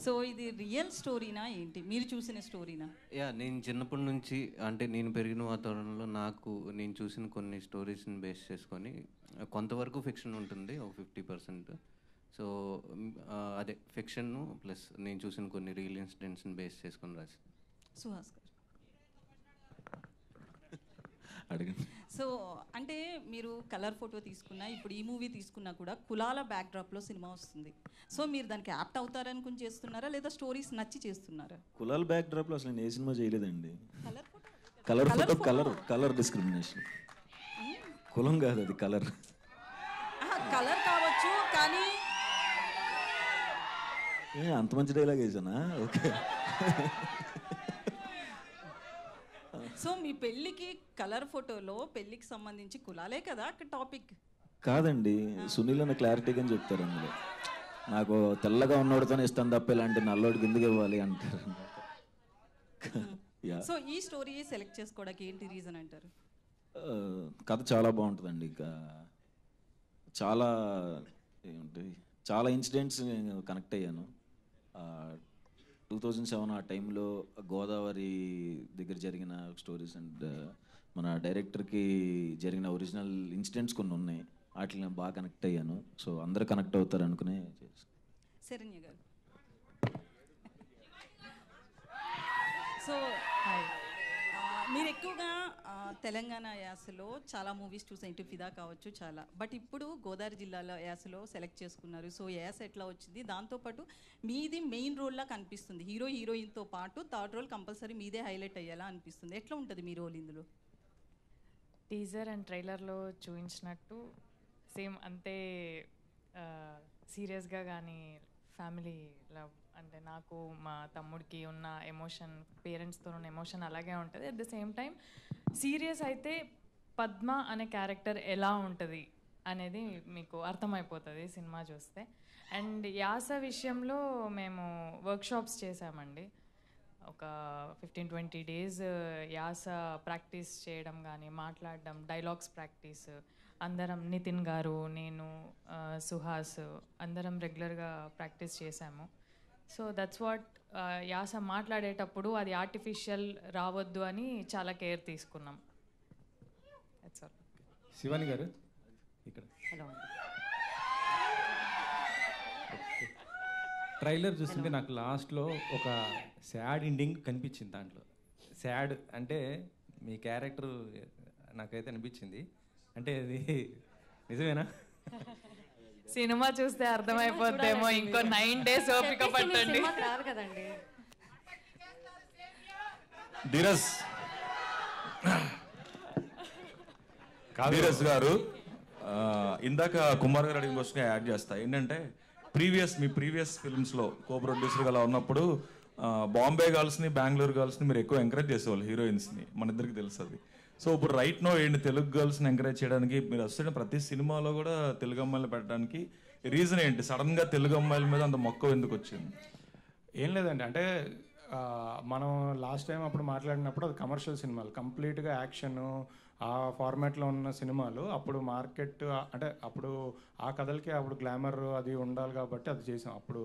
సో ఇది రియల్ స్టోరీనా ఏంటి, మీరు చూసిన స్టోరీనా? నేను చిన్నప్పటి నుంచి అంటే నేను పెరిగిన వాతావరణంలో నేను చూసిన కొన్ని స్టోరీస్ని బేస్ చేసుకొని కొంతవరకు ఫిక్షన్ ఉంటుంది, ఒక 50%. సో అదే ఫిక్షన్ ప్లస్ నేను చూసిన కొన్ని రియల్ ఇన్సిడెంట్స్ని బేస్ చేసుకొని రాసి. సుహాస్ గారు, అడగండి. సో అంటే మీరు కలర్ ఫోటో తీసుకున్నా, ఇప్పుడు ఈ మూవీ తీసుకున్నా కూడా కులాల బ్యాక్డ్రాప్లో సినిమా వస్తుంది. సో మీరు దానికి యాప్ట్ అవుతారనుకుని చేస్తున్నారా, లేదా స్టోరీస్ నచ్చి చేస్తున్నారా? కులాల బ్యాక్ డ్రాప్లో అసలు నేను ఏ సినిమా చేయలేదండి. Colour photo colour discrimination. కులం కాదు అది, కలర్. కలర్ కావచ్చు కానీ అంత మంచి డైలాగ్ వేసానా? ఓకే. సో మీ పెళ్ళికి కలర్ ఫోటోలో పెళ్ళికి సంబంధించి కులాలే కదా అక్కడ టాపిక్? కాదండి, సునీల్ అన్న క్లారిటీగా చెప్తారు అందులో. నాకు తెల్లగా ఉన్నోడితోనే ఇస్తాను తప్ప ఇలాంటి నల్లోడికి ఎందుకు ఇవ్వాలి అంటారు. సో ఈ స్టోరీ సెలెక్ట్ చేసుకోవడానికి ఏంటి రీజన్ అంటారు? కథ చాలా బాగుంటుందండి. చాలా ఇన్సిడెంట్స్ కనెక్ట్ అయ్యాను. 2007 ఆ టైంలో గోదావరి దగ్గర జరిగిన స్టోరీస్ అండ్ మన డైరెక్టర్కి జరిగిన ఒరిజినల్ ఇన్సిడెంట్స్ కొన్ని ఉన్నాయి, వాటిని నేను బాగా కనెక్ట్ అయ్యాను. సో అందరూ కనెక్ట్ అవుతారు అనుకునే చేస్తాను. శరణ్య గారు, సో మీరు ఎక్కువగా తెలంగాణ యాసలో చాలా మూవీస్ చూసారు, ఇటు ఫిదా కావచ్చు చాలా, బట్ ఇప్పుడు గోదావరి జిల్లాలో యాసలో సెలెక్ట్ చేసుకున్నారు. సో యాస ఎట్లా వచ్చింది? దాంతోపాటు మీది మెయిన్ రోల్లా కనిపిస్తుంది, హీరోయిన్తో పాటు థర్డ్ రోల్ కంపల్సరీ మీదే హైలైట్ అయ్యేలా అనిపిస్తుంది. ఎట్లా ఉంటుంది మీ రోల్ ఇందులో? టీజర్ అండ్ ట్రైలర్లో చూపించినట్టు సేమ్ అంతే సీరియస్గా కానీ ఫ్యామిలీ లవ్ అంటే నాకు మా తమ్ముడికి ఉన్న ఎమోషన్, పేరెంట్స్తో ఉన్న ఎమోషన్ అలాగే ఉంటుంది. At the same time serious అయితే పద్మ అనే క్యారెక్టర్ ఎలా ఉంటుంది అనేది మీకు అర్థమైపోతుంది సినిమా చూస్తే. అండ్ యాస విషయంలో మేము వర్క్షాప్స్ చేసామండి, ఒక 15-20 days యాస ప్రాక్టీస్ చేయడం కానీ, మాట్లాడడం, డైలాగ్స్ ప్రాక్టీస్ అందరం, నితిన్ గారు, నేను, సుహాస్ అందరం రెగ్యులర్గా ప్రాక్టీస్ చేసాము. సో దట్స్ వాట్ యాస మాట్లాడేటప్పుడు అది ఆర్టిఫిషియల్ రావద్దు అని చాలా కేర్ తీసుకున్నాం. శివాని గారు, ఇక్కడ హలో ట్రైలర్ చూస్తుంటే నాకు లాస్ట్లో ఒక సాడ్ ఎండింగ్ కనిపించింది. దాంట్లో సాడ్ అంటే మీ క్యారెక్టర్ నాకైతే అనిపించింది. అంటే అది నిజమేనా? సినిమా చూస్తే అర్థమైపోద్దేమో. ఇంకో 9 days ఓపిక పట్టండి. రాదు కదండి. ధీరజ్ గారు, ఇందాక కుమార్ గారు అడిగిన క్వశ్చన్ యాడ్ చేస్తా. ఏంటంటే మీ ప్రీవియస్ ఫిల్మ్స్లో కో ప్రొడ్యూసర్గా అలా ఉన్నప్పుడు బాంబే గర్ల్స్ని, బెంగళూరు గర్ల్స్ని మీరు ఎక్కువ ఎంకరేజ్ చేసేవాళ్ళు, హీరోయిన్స్ని. మన ఇద్దరికి తెలుసు అది. సో ఇప్పుడు రైట్ నో ఏంటి తెలుగు గర్ల్స్ని ఎంకరేజ్ చేయడానికి మీరు వస్తున్న ప్రతి సినిమాలో కూడా తెలుగు అమ్మాయిలు పెట్టడానికి రీజన్ ఏంటి? సడన్గా తెలుగు అమ్మాయిల మీద అంత మక్కువ ఎందుకు వచ్చింది? ఏం లేదండి, అంటే మనం లాస్ట్ టైం అప్పుడు మాట్లాడినప్పుడు అది కమర్షియల్ సినిమాలు, కంప్లీట్గా యాక్షన్ ఆ ఫార్మాట్లో ఉన్న సినిమాలు. అప్పుడు మార్కెట్ అంటే అప్పుడు ఆ కథలకి అప్పుడు గ్లామర్ అది ఉండాలి కాబట్టి అది చేసాం అప్పుడు.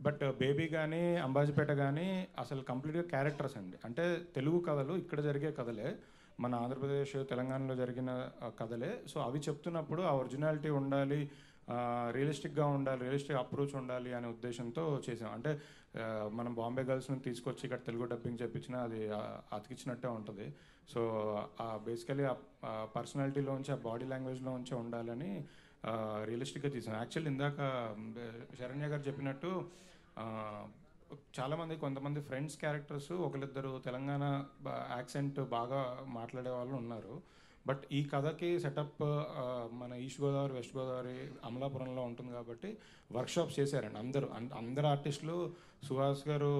బట్ బేబీ కానీ అంబాజీపేట కానీ అసలు కంప్లీట్గా క్యారెక్టర్స్ అండి. అంటే తెలుగు కథలు ఇక్కడ జరిగే కథలే, మన ఆంధ్రప్రదేశ్ తెలంగాణలో జరిగిన కథలే. సో అవి చెప్తున్నప్పుడు ఆ ఒరిజినాలిటీ ఉండాలి, రియలిస్టిక్గా ఉండాలి, రియలిస్టిక్ అప్రోచ్ ఉండాలి అనే ఉద్దేశంతో చేసాం. అంటే మనం బాంబే గర్ల్స్ని తీసుకొచ్చి ఇక్కడ తెలుగు డబ్బింగ్ చెప్పించినా అది అతికిచ్చినట్టే ఉంటుంది. సో బేసికలీ ఆ పర్సనాలిటీలోంచి ఆ బాడీ లాంగ్వేజ్లోంచి ఉండాలని రియలిస్టిక్గా తీసాం. యాక్చువల్లీ ఇందాక శరణ్య గారు చెప్పినట్టు కొంతమంది ఫ్రెండ్స్ క్యారెక్టర్స్ ఒకరిద్దరు తెలంగాణ యాక్సెంట్ బాగా మాట్లాడే వాళ్ళు ఉన్నారు. బట్ ఈ కథకి సెటప్ మన ఈస్ట్ గోదావరి, వెస్ట్ గోదావరి, అమలాపురంలో ఉంటుంది కాబట్టి వర్క్షాప్స్ చేశారండి అందరు ఆర్టిస్టులు. సుహాస్ గారు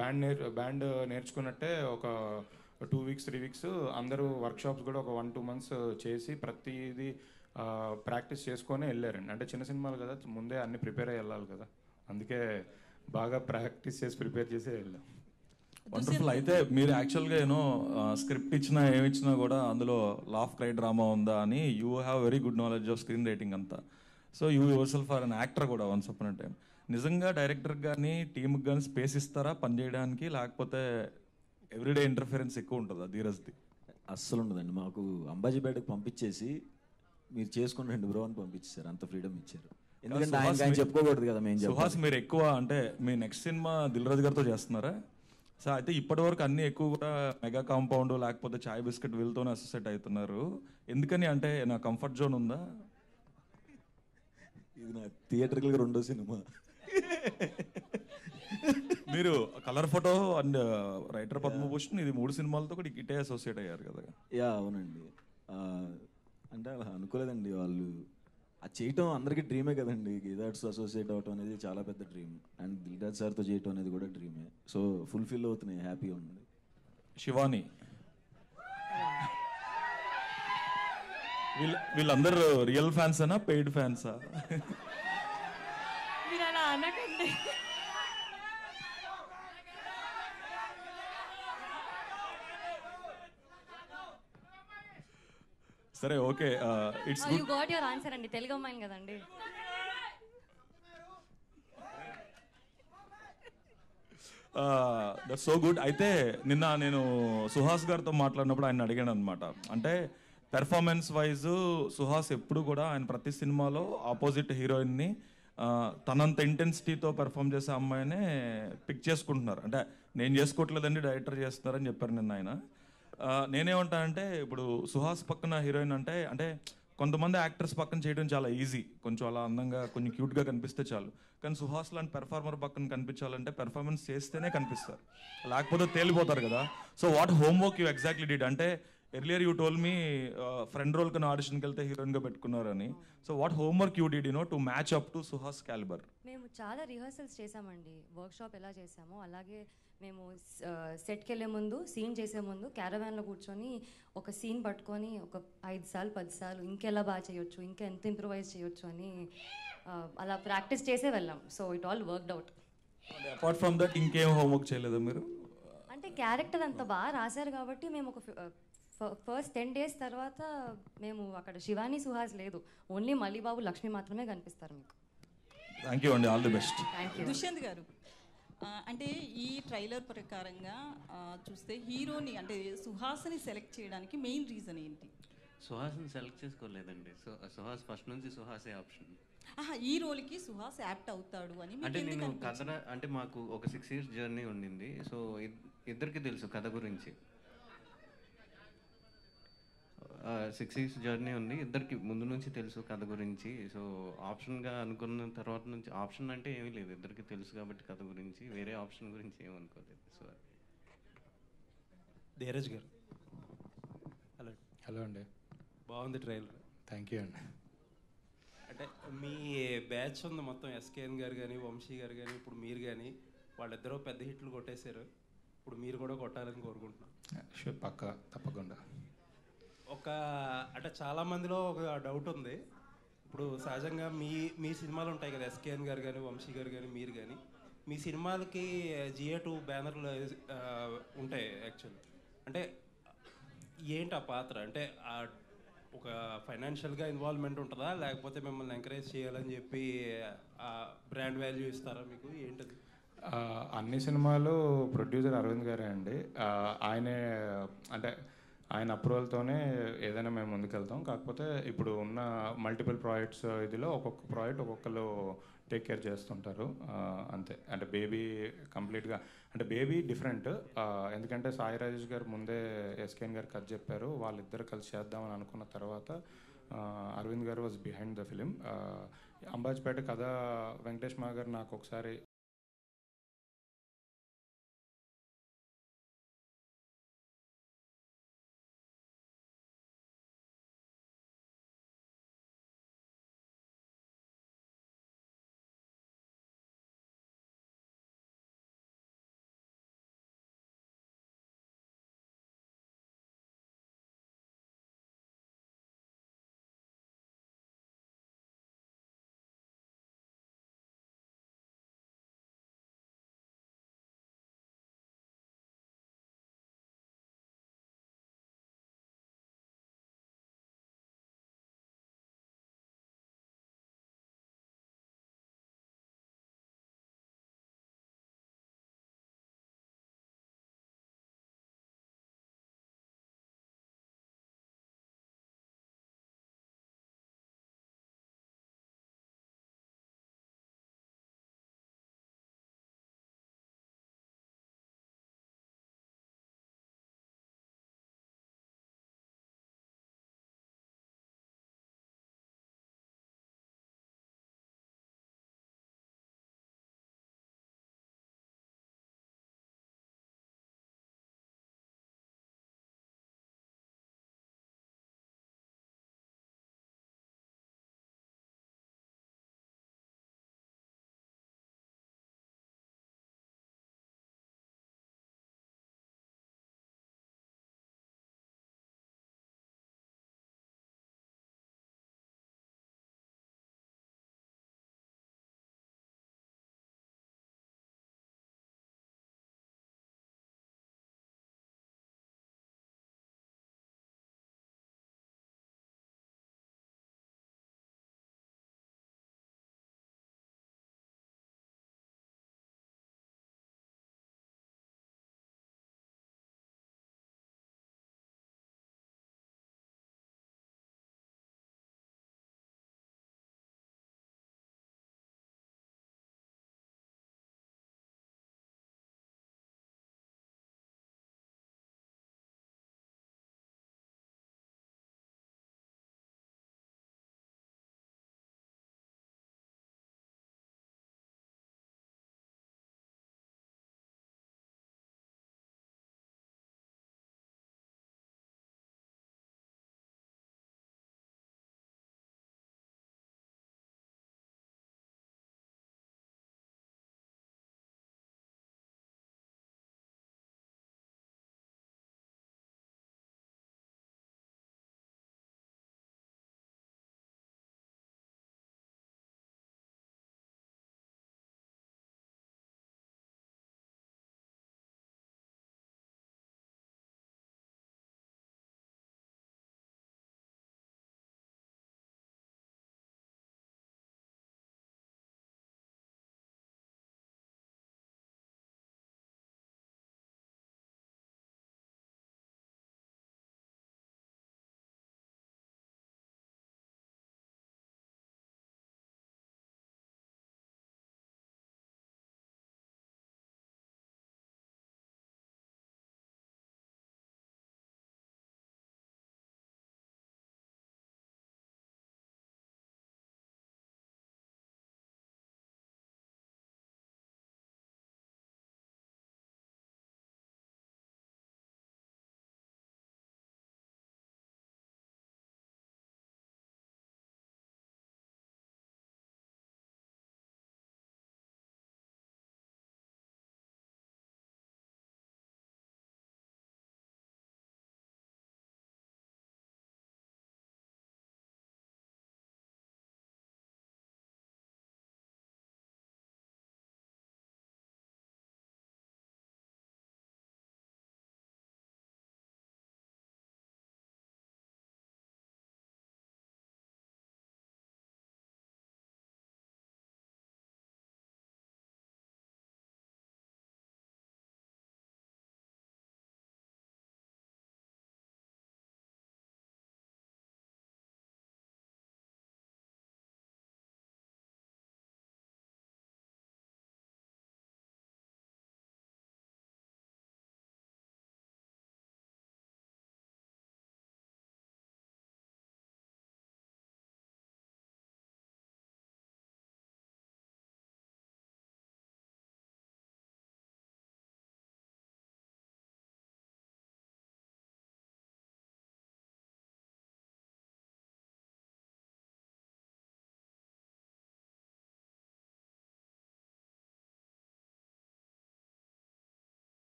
బ్యాండ్ నేర్చుకున్నట్టే ఒక 2 weeks 3 weeks అందరూ వర్క్షాప్స్ కూడా ఒక 1-2 months చేసి ప్రతిదీ ప్రాక్టీస్ చేసుకొని వెళ్ళారండి. అంటే చిన్న సినిమాలు కదా, ముందే అన్ని ప్రిపేర్ అయ్యి వెళ్ళాలి కదా, అందుకే బాగా ప్రాక్టీస్ చేసి ప్రిపేర్ చేసి వెళ్ళాం. వండర్ఫుల్. అయితే మీరు యాక్చువల్గా స్క్రిప్ట్ ఇచ్చినా ఏమిచ్చినా కూడా అందులో లాఫ్ క్రై డ్రామా ఉందా అని you have very good knowledge of screen writing అంతా. So you yourself are an actor కూడా వన్స్ అపాన్ ఎ టైం. నిజంగా డైరెక్టర్కి కానీ టీమ్కి కానీ స్పేస్ ఇస్తారా పని చేయడానికి, లేకపోతే ఎవ్రీడే ఇంటర్ఫిరెన్స్ ఎక్కువ ఉంటుందా ధీరజ్ది? అస్సలు ఉండదండి. మాకు అంబాజీపేటకు పంపించేసి మీరు చేసుకుని 2 బ్రో అని పంపించారు, అంత ఫ్రీడమ్ ఇచ్చారు. ఎందుకంటే ఆయన చెప్పుకోకూడదు కదా మేము. సుహాస్ మీరు ఎక్కువ అంటే మీ నెక్స్ట్ సినిమా దిల్ రాజు గారితో చేస్తున్నారా? సో అయితే ఇప్పటి వరకు అన్ని ఎక్కువ కూడా మెగా కాంపౌండ్ లేకపోతే చాయ్ బిస్కెట్ వీళ్ళతోనే అసోసియేట్ అవుతున్నారు. ఎందుకని? అంటే నా కంఫర్ట్ జోన్ ఉందా? ఇది నా థియేటర్కి 2వ సినిమా. మీరు colour photo and writer Padma Bhushan ఇది 3 సినిమాలతో కూడా ఇటే అసోసియేట్ అయ్యారు కదా? యా అవునండి. అంటే అలా అనుకోలేదండి. వాళ్ళు అది చేయటం అందరికీ డ్రీమే కదండి. గీదాట్స్ అసోసియేట్ అవటం అనేది చాలా పెద్ద డ్రీమ్. అండ్ దిల్రాజ్ సార్తో చేయటం అనేది కూడా డ్రీమే. సో ఫుల్ఫిల్ అవుతున్నాయి, హ్యాపీగా ఉంది. శివాని వీళ్ళందరూ రియల్ ఫ్యాన్సేనా పెయిడ్ ఫ్యాన్సా? మీరు అలా అనకండి. సరే okay, it's you got your answer అండి. తెలుగు అమ్మాయిని కదండి. That's so good. అయితే నిన్న నేను సుహాస్ గారితో మాట్లాడినప్పుడు ఆయన అడిగాను అనమాట. అంటే పెర్ఫార్మెన్స్ వైజ్ సుహాస్ ఎప్పుడు కూడా ఆయన ప్రతి సినిమాలో ఆపోజిట్ హీరోయిన్ని తనంత ఇంటెన్సిటీతో పెర్ఫామ్ చేసే అమ్మాయినే పిక్ చేసుకుంటున్నారు. అంటే నేను చేసుకోవట్లేదండి, డైరెక్టర్ చేస్తున్నారని చెప్పారు నిన్న ఆయన. నేనేమంటానంటే ఇప్పుడు సుహాస్ పక్కన హీరోయిన్ అంటే కొంతమంది యాక్టర్స్ పక్కన చేయడం చాలా ఈజీ, కొంచెం అలా అందంగా కొంచెం క్యూట్గా కనిపిస్తే చాలు. కానీ సుహాస్ లాంటి పెర్ఫార్మర్ పక్కన కనిపించాలంటే పెర్ఫార్మెన్స్ చేస్తేనే కనిపిస్తారు, లేకపోతే తేలిపోతారు కదా. So what homework you exactly did? అంటే earlier you told me friend role కన్నా ఆడిషన్కి వెళ్తే హీరోయిన్గా పెట్టుకున్నారని. So what homework you did to match up to Suhas calibre? మేము చాలా రిహర్సల్స్ చేసామండి. వర్క్షాప్ ఎలా చేసామో అలాగే మేము సెట్కి వెళ్ళే ముందు, సీన్ చేసే ముందు క్యారవాన్లో కూర్చొని ఒక సీన్ పట్టుకొని ఒక 5 సార్లు 10 సార్లు ఇంకెలా బాగా చేయొచ్చు, ఇంకా ఎంత ఇంప్రూవైజ్ చేయొచ్చు అని అలా ప్రాక్టీస్ చేసే వెళ్ళాం. So it all worked out. Apart from that ఇంకేం హోంవర్క్ చేయలేదా మీరు? అంటే క్యారెక్టర్ అంత బాగా రాశారు కాబట్టి మేము ఒక ఫస్ట్ 10 days తర్వాత మేము అక్కడ శివాని సుహాస్ లేదు, ఓన్లీ మల్లిబాబు లక్ష్మి మాత్రమే కనిపిస్తారు మీకు. థ్యాంక్ యూ అండి, ఆల్ ది బెస్ట్. దుష్యంత్ గారు, అంటే ఈ ట్రైలర్ ప్రకారంగా చూస్తే హీరోని అంటే సుహాస్ని సెలెక్ట్ చేయడానికి మెయిన్ రీజన్ ఏంటి? సుహాస్ని సెలెక్ట్ చేసుకోలేదండి. సుహాస్ ఫస్ట్ నుంచి సుహాసే ఆప్షన్. ఈ రోల్కి సుహాస్ యాప్ట్ అవుతాడు అని మీకు అంటే ఎందుకు నేను అనిపించింది? కథ అంటే మాకు ఒక 6 years జర్నీ ఉండింది. సో ఇద్దరికి తెలుసు కథ గురించి. 6 years జర్నీ ఉంది, ఇద్దరికి ముందు నుంచి తెలుసు కథ గురించి. సో ఆప్షన్గా అనుకున్న తర్వాత నుంచి ఆప్షన్ అంటే ఏమీ లేదు, ఇద్దరికి తెలుసు కాబట్టి కథ గురించి, వేరే ఆప్షన్ గురించి ఏమనుకోలేదు. సో ధీరజ్ గారు హలో. హలో అండి. బాగుంది ట్రైలర్. థ్యాంక్ యూ అండి. అంటే మీ బ్యాచ్ ఉంది మొత్తం, ఎస్కేఎన్ గారు కానీ వంశీ గారు కానీ ఇప్పుడు మీరు కానీ వాళ్ళిద్దరూ పెద్ద హిట్లు కొట్టేశారు. ఇప్పుడు మీరు కూడా కొట్టాలని కోరుకుంటున్నాను. షూర్, పక్కా, తప్పకుండా. అంటే చాలామందిలో ఒక డౌట్ ఉంది. ఇప్పుడు సహజంగా మీ సినిమాలు ఉంటాయి కదా, ఎస్కేఎన్ గారు కానీ వంశీ గారు కానీ మీరు కానీ, మీ సినిమాలకి GA2 బ్యానర్లు ఉంటాయి యాక్చువల్లీ. అంటే ఏంటి ఆ పాత్ర? అంటే ఒక ఫైనాన్షియల్గా ఇన్వాల్వ్మెంట్ ఉంటుందా, లేకపోతే మిమ్మల్ని ఎంకరేజ్ చేయాలని చెప్పి బ్రాండ్ వాల్యూ ఇస్తారా మీకు, ఏంటది? అన్ని సినిమాలు ప్రొడ్యూసర్ అరవింద్ గారే అండి. ఆయనే అంటే ఆయన అప్రూవల్తోనే ఏదైనా మేము ముందుకెళ్తాం. కాకపోతే ఇప్పుడు ఉన్న మల్టిపుల్ ప్రాజెక్ట్స్ ఇదిలో ఒక్కొక్క ప్రాజెక్ట్ ఒక్కొక్కరు టేక్ కేర్ చేస్తుంటారు అంతే. అంటే బేబీ కంప్లీట్గా అంటే బేబీ డిఫరెంట్, ఎందుకంటే సాయి రాజేష్ గారు ముందే ఎస్కేఎన్ గారు కథ చెప్పారు, వాళ్ళిద్దరు కలిసి చేద్దామని అనుకున్న తర్వాత అరవింద్ గారు was behind the film. Ambajipeta కథ వెంకటేష్ మా గారు నాకు ఒకసారి